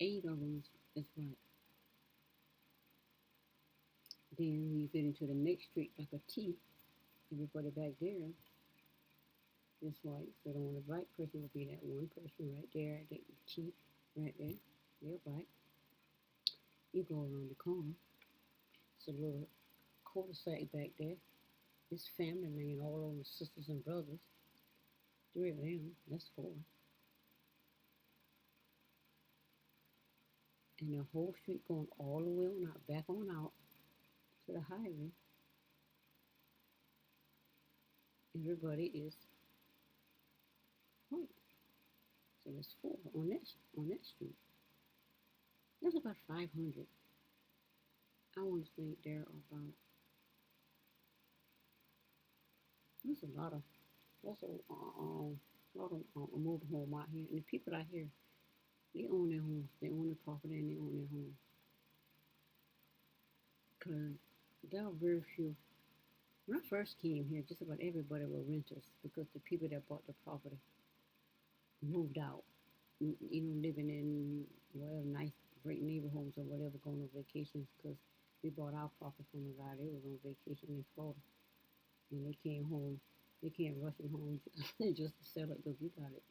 8 of them is white. Then when you get into the next street, like a T, everybody back there is white. So the only black person will be that one person right there at the T, right there. They're black. You go around the corner. It's a little cul-de-sac back there. It's family land, all over sisters and brothers. Three of them, that's four. And the whole street going all the way on out, back on out to the highway. Everybody is white. So there's four on that street. There's about 500. I want to think there are about. There's a lot of. There's a lot of mobile home out here, and the people out here, they own their homes. They own their property and they own their homes. Cause there are very few. When I first came here, just about everybody were renters because the people that bought the property moved out. Living in whatever nice, great neighborhoods or whatever, going on vacations because we bought our property from a guy. They was on vacation in Florida, and they came home. They came rushing home just to sell it because we got it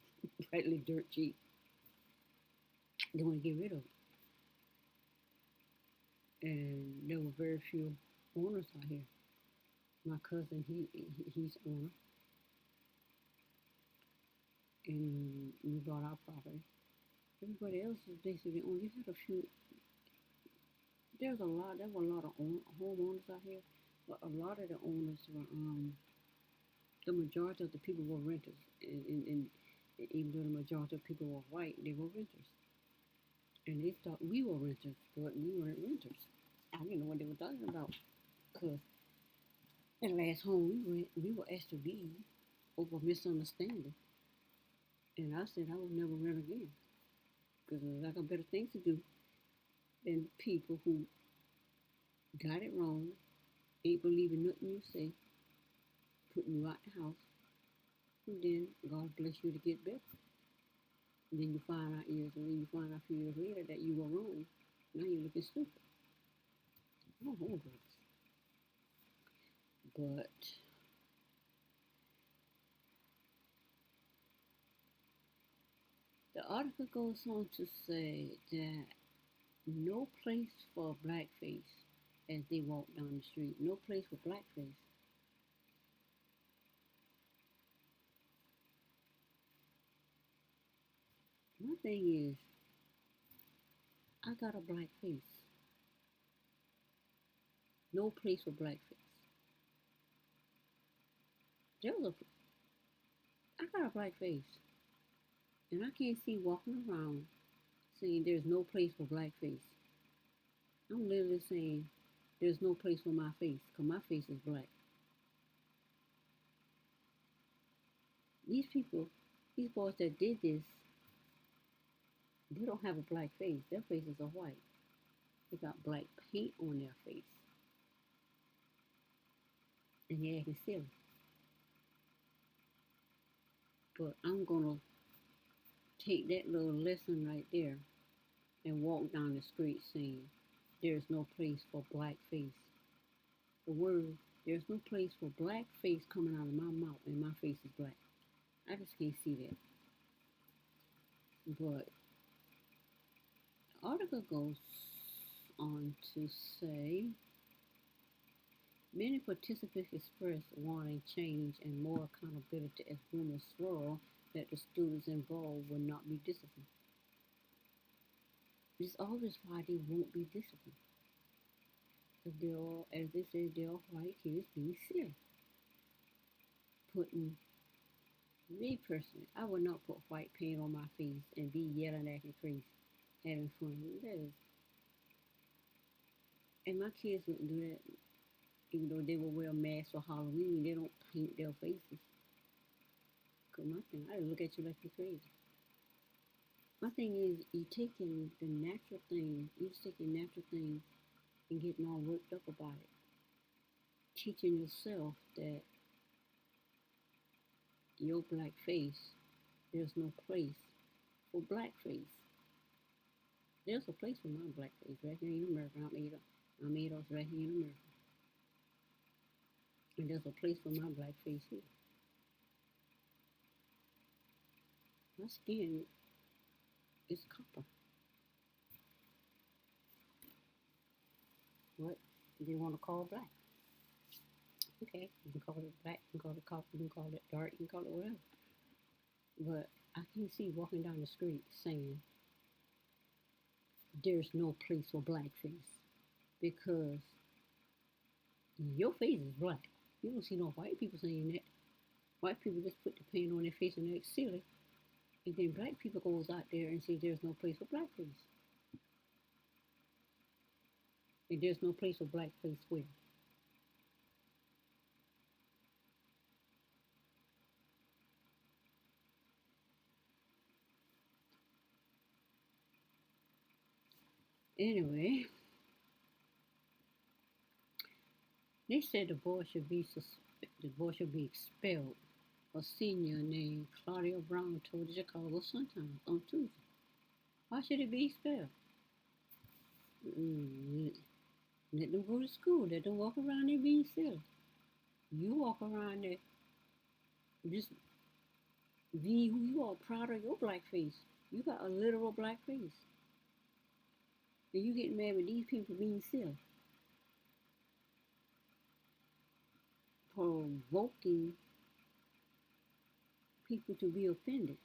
practically dirt cheap. They want to get rid of it, and there were very few owners out here. My cousin, he's owner, and we bought our property. Everybody else is basically owned. You had a few. There were a lot of homeowners out here, but a lot of the owners were the majority of the people were renters, and even though the majority of people were white, they were renters, and they thought we were renters, but we weren't renters. I didn't know what they were talking about, cause at the last home we were asked to leave over misunderstanding, and I said I would never rent again, cause I got better things to do than people who got it wrong, ain't believing nothing you say, putting you out the house, and then God bless you to get better. And then you find out a few years later that you were wrong. Now you're looking stupid. Oh, goodness. But the article goes on to say that no place for blackface as they walk down the street. No place for blackface. My thing is, I got a black face. No place for blackface. There was I got a black face, and I can't see walking around saying there's no place for blackface. I'm literally saying there's no place for my face, because my face is black. These people, these boys that did this, they don't have a black face. Their faces are white. They got black paint on their face. And they're acting silly. But I'm going to take that little lesson right there and walk down the street saying, there's no place for black face. The word, there's no place for black face coming out of my mouth, and my face is black. I just can't see that. But the article goes on to say, many participants expressed wanting change and more accountability as rumors swirl that the students involved will not be disciplined. It's obvious why they won't be disciplined. Because they're all, as they say, they're all white kids being silly. Me personally, I would not put white paint on my face and be yelling, acting crazy, having fun. And my kids wouldn't do that. Even though they will wear masks for Halloween, they don't paint their faces. Cause my thing, I look at you like you're crazy. My thing is, you're just taking natural things and getting all worked up about it. Teaching yourself that your black face, there's no place for blackface. There's a place for my black face right here in America. I'm 8 right here in America. And there's a place for my blackface here. My skin is copper. What they want to call black? Okay, you can call it black, you can call it copper, you can call it dark, you can call it whatever. But I can't see walking down the street saying there's no place for blackface because your face is black. You don't see no white people saying that. White people just put the paint on their face and act silly. And then black people goes out there and say there's no place for blackface. And there's no place for blackface where? Anyway, they said the boy should be expelled. A senior named Claudia Brown told the Chicago Sun-Times on Tuesday. Why should it be expelled? Let them go to school. Let them walk around there being silly. You walk around there just be who you are, proud of your black face. You got a literal black face. And you get mad with these people being silly. Provoking people to be offended.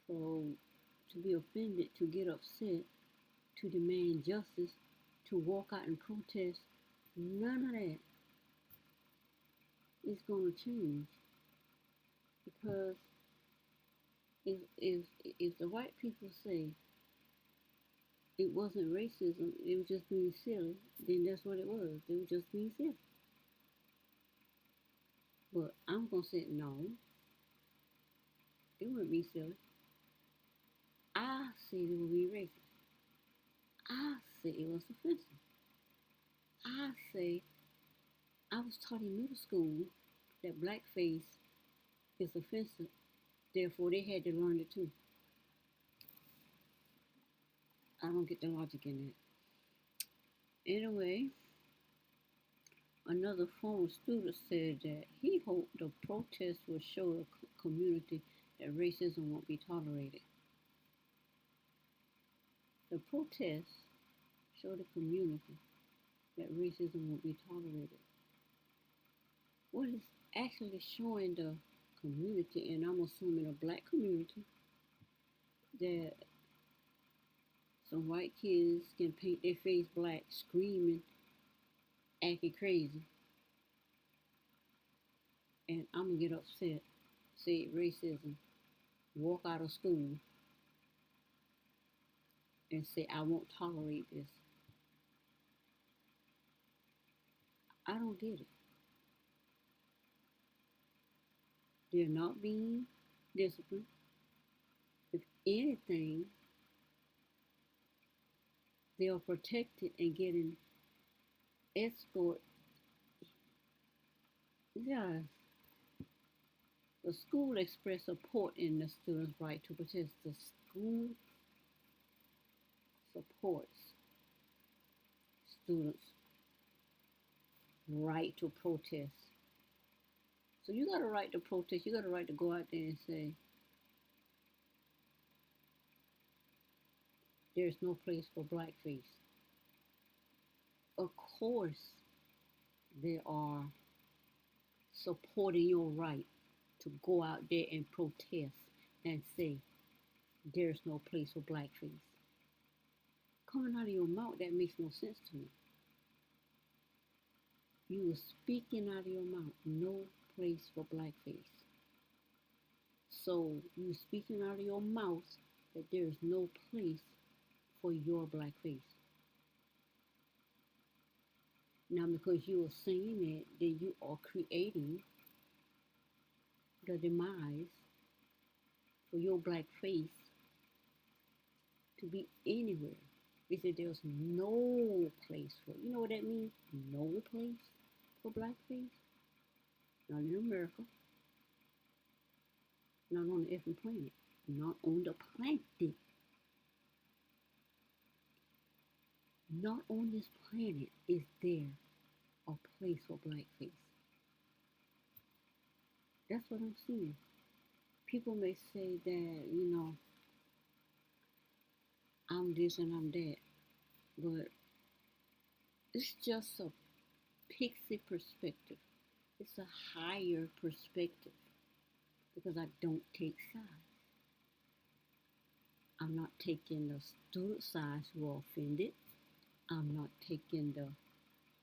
To be offended, to get upset, to demand justice, to walk out and protest. None of that is going to change. Because if the white people say it wasn't racism, it was just being silly, then that's what it was. They were just being silly. But I'm going to say no. It wouldn't be silly. I said it would be racist. I say it was offensive. I say I was taught in middle school that blackface is offensive. Therefore, they had to learn it too. I don't get the logic in that. Anyway, another former student said that he hoped the protest will show the community that racism won't be tolerated. The protests show the community that racism won't be tolerated. What is actually showing the community, and I'm assuming a black community, that some white kids can paint their face black, screaming, acting crazy, and I'm gonna get upset, say racism, walk out of school, and say I won't tolerate this. I don't get it. They're not being disciplined. If anything, they are protected and getting escort. Yeah, the school expressed support in the students' right to protest. The school supports students' right to protest. So you got a right to protest. You got a right to go out there and say, there's no place for blackface. Of course, they are supporting your right to go out there and protest and say, there's no place for blackface. Coming out of your mouth, that makes no sense to me. You were speaking out of your mouth, no place for blackface. So you speaking out of your mouth that there's no place for your blackface. Now, because you are saying it, then you are creating the demise for your black face to be anywhere. They said there's no place for it. You know what that means? No place for blackface? Not in America. Not on the effing planet. Not on the planet. Not on this planet is there a place for blackface. That's what I'm seeing. People may say that, I'm this and I'm that, but it's just a PIxi perspective. It's a higher perspective because I don't take sides. I'm not taking the student side who are offended. I'm not taking the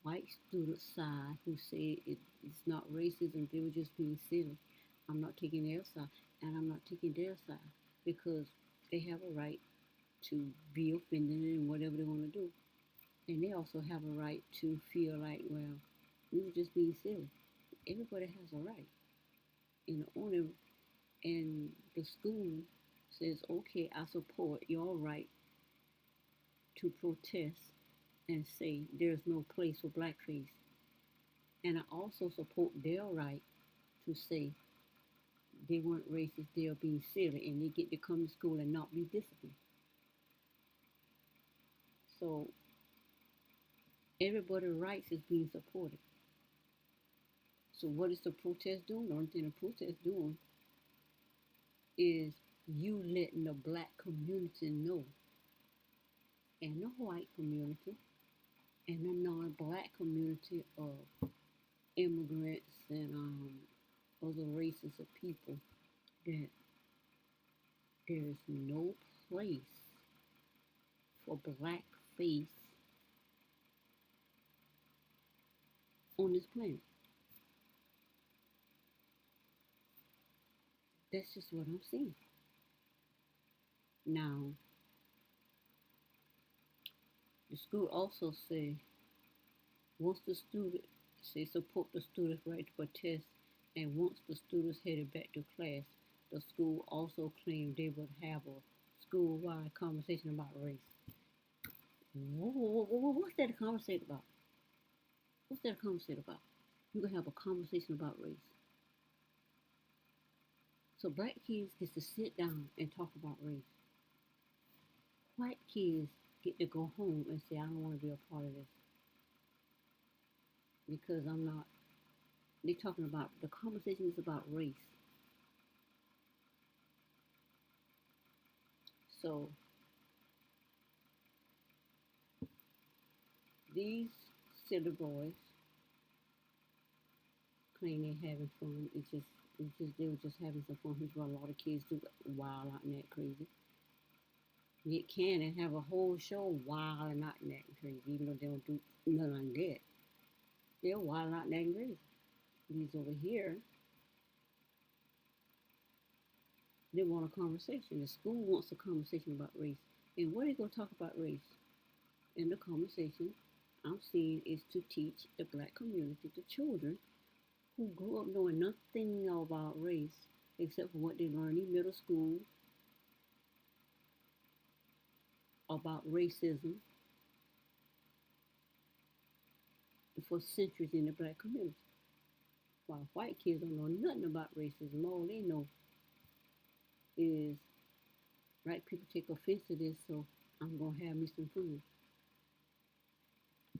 white student side who say it's not racism, they were just being silly. I'm not taking their side, and I'm not taking their side because they have a right to be offended in whatever they want to do. And they also have a right to feel like, well, we were just being silly. Everybody has a right. And the only and the school says, okay, I support your right to protest and say there's no place for blackface. And I also support their right to say they weren't racist, they're being silly, and they get to come to school and not be disciplined. So everybody's rights is being supported. So what is the protest doing? The only thing the protest doing is you letting the black community know, and the white community, and the non-black community of immigrants and other races of people that there is no place for blackface on this planet. That's just what I'm seeing. Now, the school also say once the student say support the students' right to protest, and once the students headed back to class, the school also claimed they would have a school-wide conversation about race. What's that a conversation about? What's that a conversation about? You can have a conversation about race. So black kids get to sit down and talk about race. White kids get to go home and say, I don't want to be a part of this because I'm not. They're talking about, the conversation is about race. So these silly boys claim they're having fun. They were just having some fun. Here's what a lot of kids do, wild out and act crazy. Get can and have a whole show wild and out and acting crazy, even though they don't do nothing like that. They're wild out and acting crazy. These over here, they want a conversation. The school wants a conversation about race. And what are they going to talk about race? In the conversation I'm seeing is to teach the black community, the children who grew up knowing nothing about race except for what they learned in middle school about racism for centuries in the black community. While white kids don't know nothing about racism, all they know is black people take offense to this, so I'm gonna have me some fun.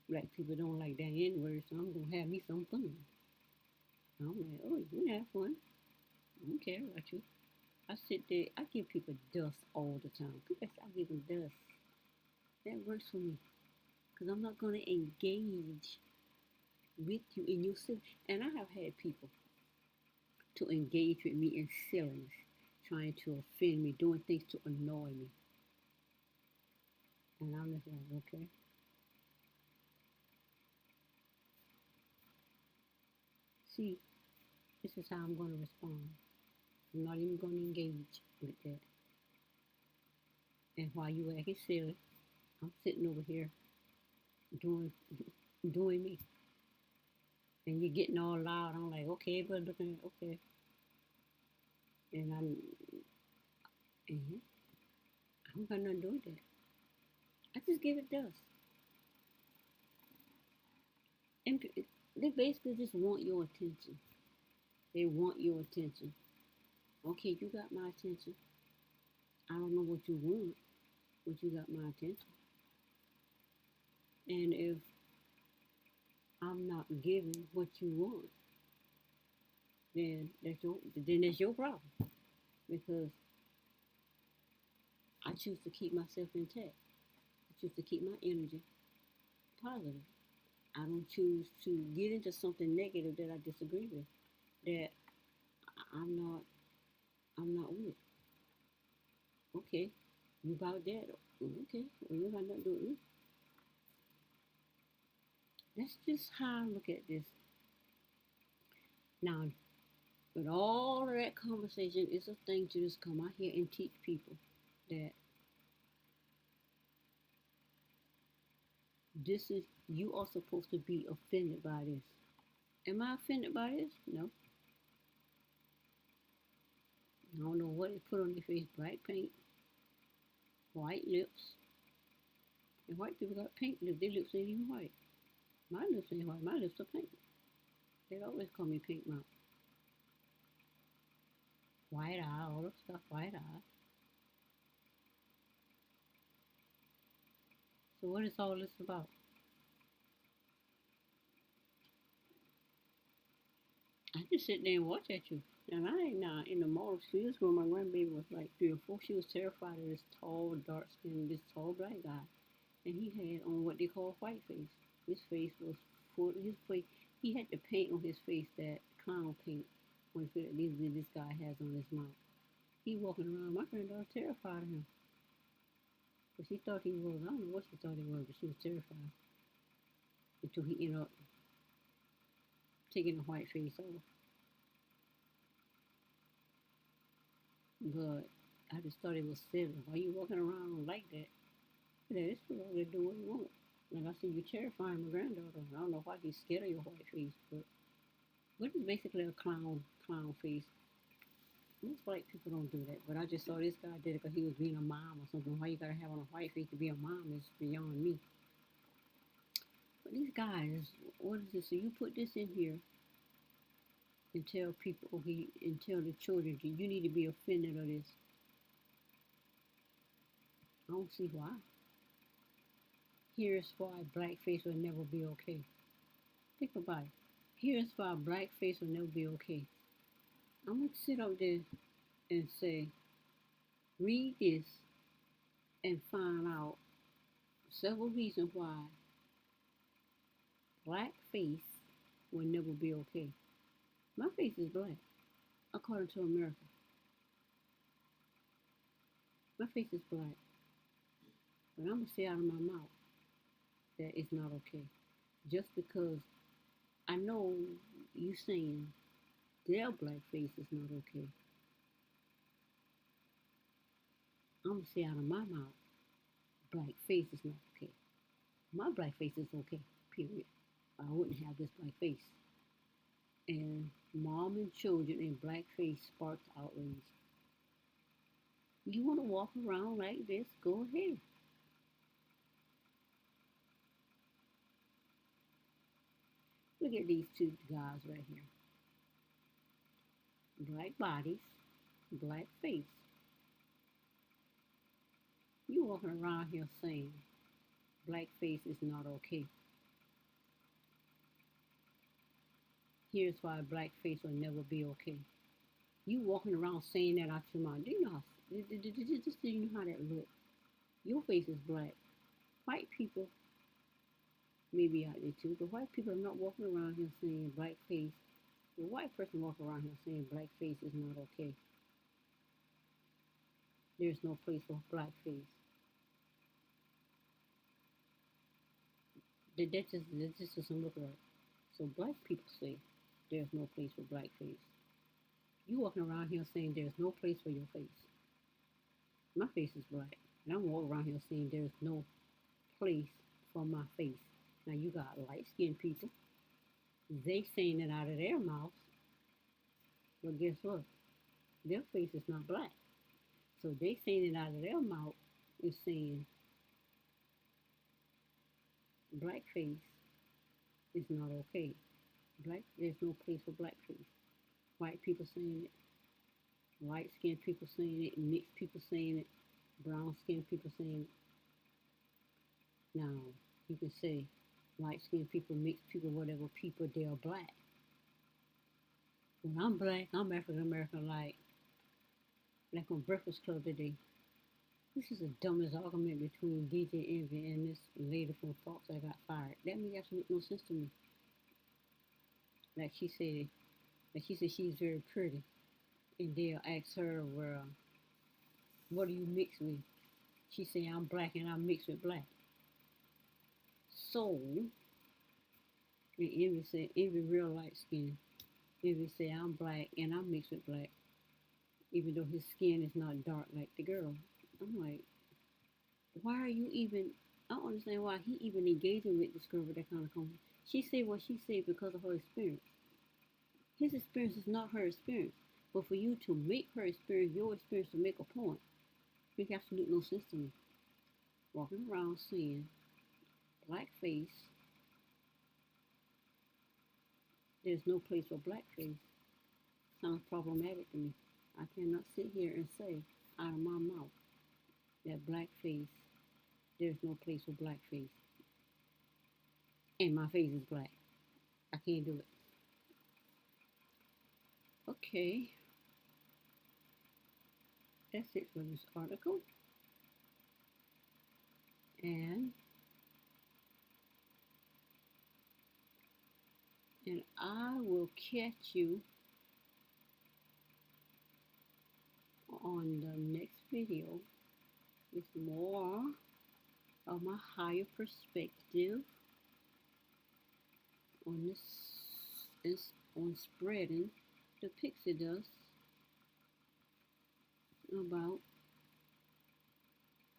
Black people don't like that N-word, so I'm gonna have me some fun. I'm like, oh, you can have fun. I don't care about you. I sit there, I give people dust all the time. People say I give them dust. That works for me. Because I'm not going to engage with you in your silly. And I have had people to engage with me in silliness, trying to offend me, doing things to annoy me. And I'm just like, okay. See, this is how I'm going to respond. I'm not even going to engage with that. And while you acting silly, I'm sitting over here doing me. And you're getting all loud. I'm like, okay, but looking, okay. And I don't got nothing to do with that. I just give it dust. And they basically just want your attention. They want your attention. Okay, you got my attention. I don't know what you want, but you got my attention. And if I'm not giving what you want, then that's your problem. Because I choose to keep myself intact. I choose to keep my energy positive. I don't choose to get into something negative that I disagree with, that I'm not I'm not with. Okay, you about that? Okay, well you got nothing to do with me. That's just how I look at this. Now, with all of that conversation, it's a thing to just come out here and teach people that this is you are supposed to be offended by this. Am I offended by this? No. I don't know what they put on their face. Black paint, white lips. And white people got pink lips. Their lips ain't even white. My lips ain't white. My lips are pink. They always call me pink mouth. White eye, all the stuff, white eye. So what is all this about? I just sit there and watch at you. And I ain't not in the mall. She was when my grandbaby was like 3 or 4. She was terrified of this tall, dark skinned, this tall black guy. And he had on what they call white face. His face was full. His face, he had the paint on his face, that clown paint, when this guy has on his mouth. He walking around. My granddaughter terrified of him, but she thought he was. I don't know what she thought he was, but she was terrified until he ended up taking the white face off. But I just thought it was silly. Why you walking around like that? Yeah, this people to do what you want. Like I said, you terrifying my granddaughter. I don't know why he's scared of your white face, but what is basically a clown face? Most white people don't do that, but I just saw this guy did it because he was being a mom or something. Why you gotta have on a white face to be a mom is beyond me. But these guys, what is this? So you put this in here and tell people, okay, and tell the children, you need to be offended of this. I don't see why. Here's why blackface will never be okay. Think about it. Here's why blackface will never be okay. I'm gonna sit up there and say, read this and find out several reasons why blackface will never be okay. My face is black, according to America. My face is black. But I'm gonna say out of my mouth that it's not okay. Just because I know you saying their blackface is not okay. I'm gonna say out of my mouth, blackface is not okay. My blackface is okay, period. I wouldn't have this blackface. And mom and children in blackface sparks outrage. You want to walk around like this? Go ahead. Look at these two guys right here. Black bodies, black face. You walking around here saying blackface is not okay. Here's why blackface will never be okay. You walking around saying that out your mouth. Do you know just so you know how that look? Your face is black. White people may be out there too, but white people are not walking around here saying blackface. The white person walking around here saying blackface is not okay. There's no place for blackface. That just doesn't look right. So black people say there's no place for blackface. You walking around here saying there's no place for your face. My face is black, and I'm walking around here saying there's no place for my face. Now you got light skinned people. They saying it out of their mouths, but guess what? Their face is not black. So they saying it out of their mouth is saying blackface is not okay. There's no place for blackface. White people saying it, light skinned people saying it, mixed people saying it, brown skinned people saying it. Now you can say light skinned people, mixed people, whatever people, they're black. When I'm black, I'm African American, like on Breakfast Club today. This is the dumbest argument between DJ Envy and this lady from Fox that got fired. That makes absolutely no sense to me. Like she said she's very pretty, and they'll ask her, well, what do you mix with? She say I'm black and I mix with black. So, and Envy said Envy real light skin. Envy say I'm black and I mix with black, even though his skin is not dark like the girl. I'm like, why are you even? I don't understand why he even engaging with this girl with that kind of comment. She said what she said because of her experience. His experience is not her experience. But for you to make her experience your experience to make a point, makes absolutely no sense to me. Walking around saying blackface, there's no place for blackface. Sounds problematic to me. I cannot sit here and say out of my mouth that blackface, there's no place for blackface. And my face is black. I can't do it. Okay, that's it for this article. And I will catch you on the next video with more of my higher perspective on this is on spreading the pixie dust about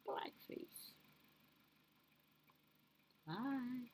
blackface. Bye.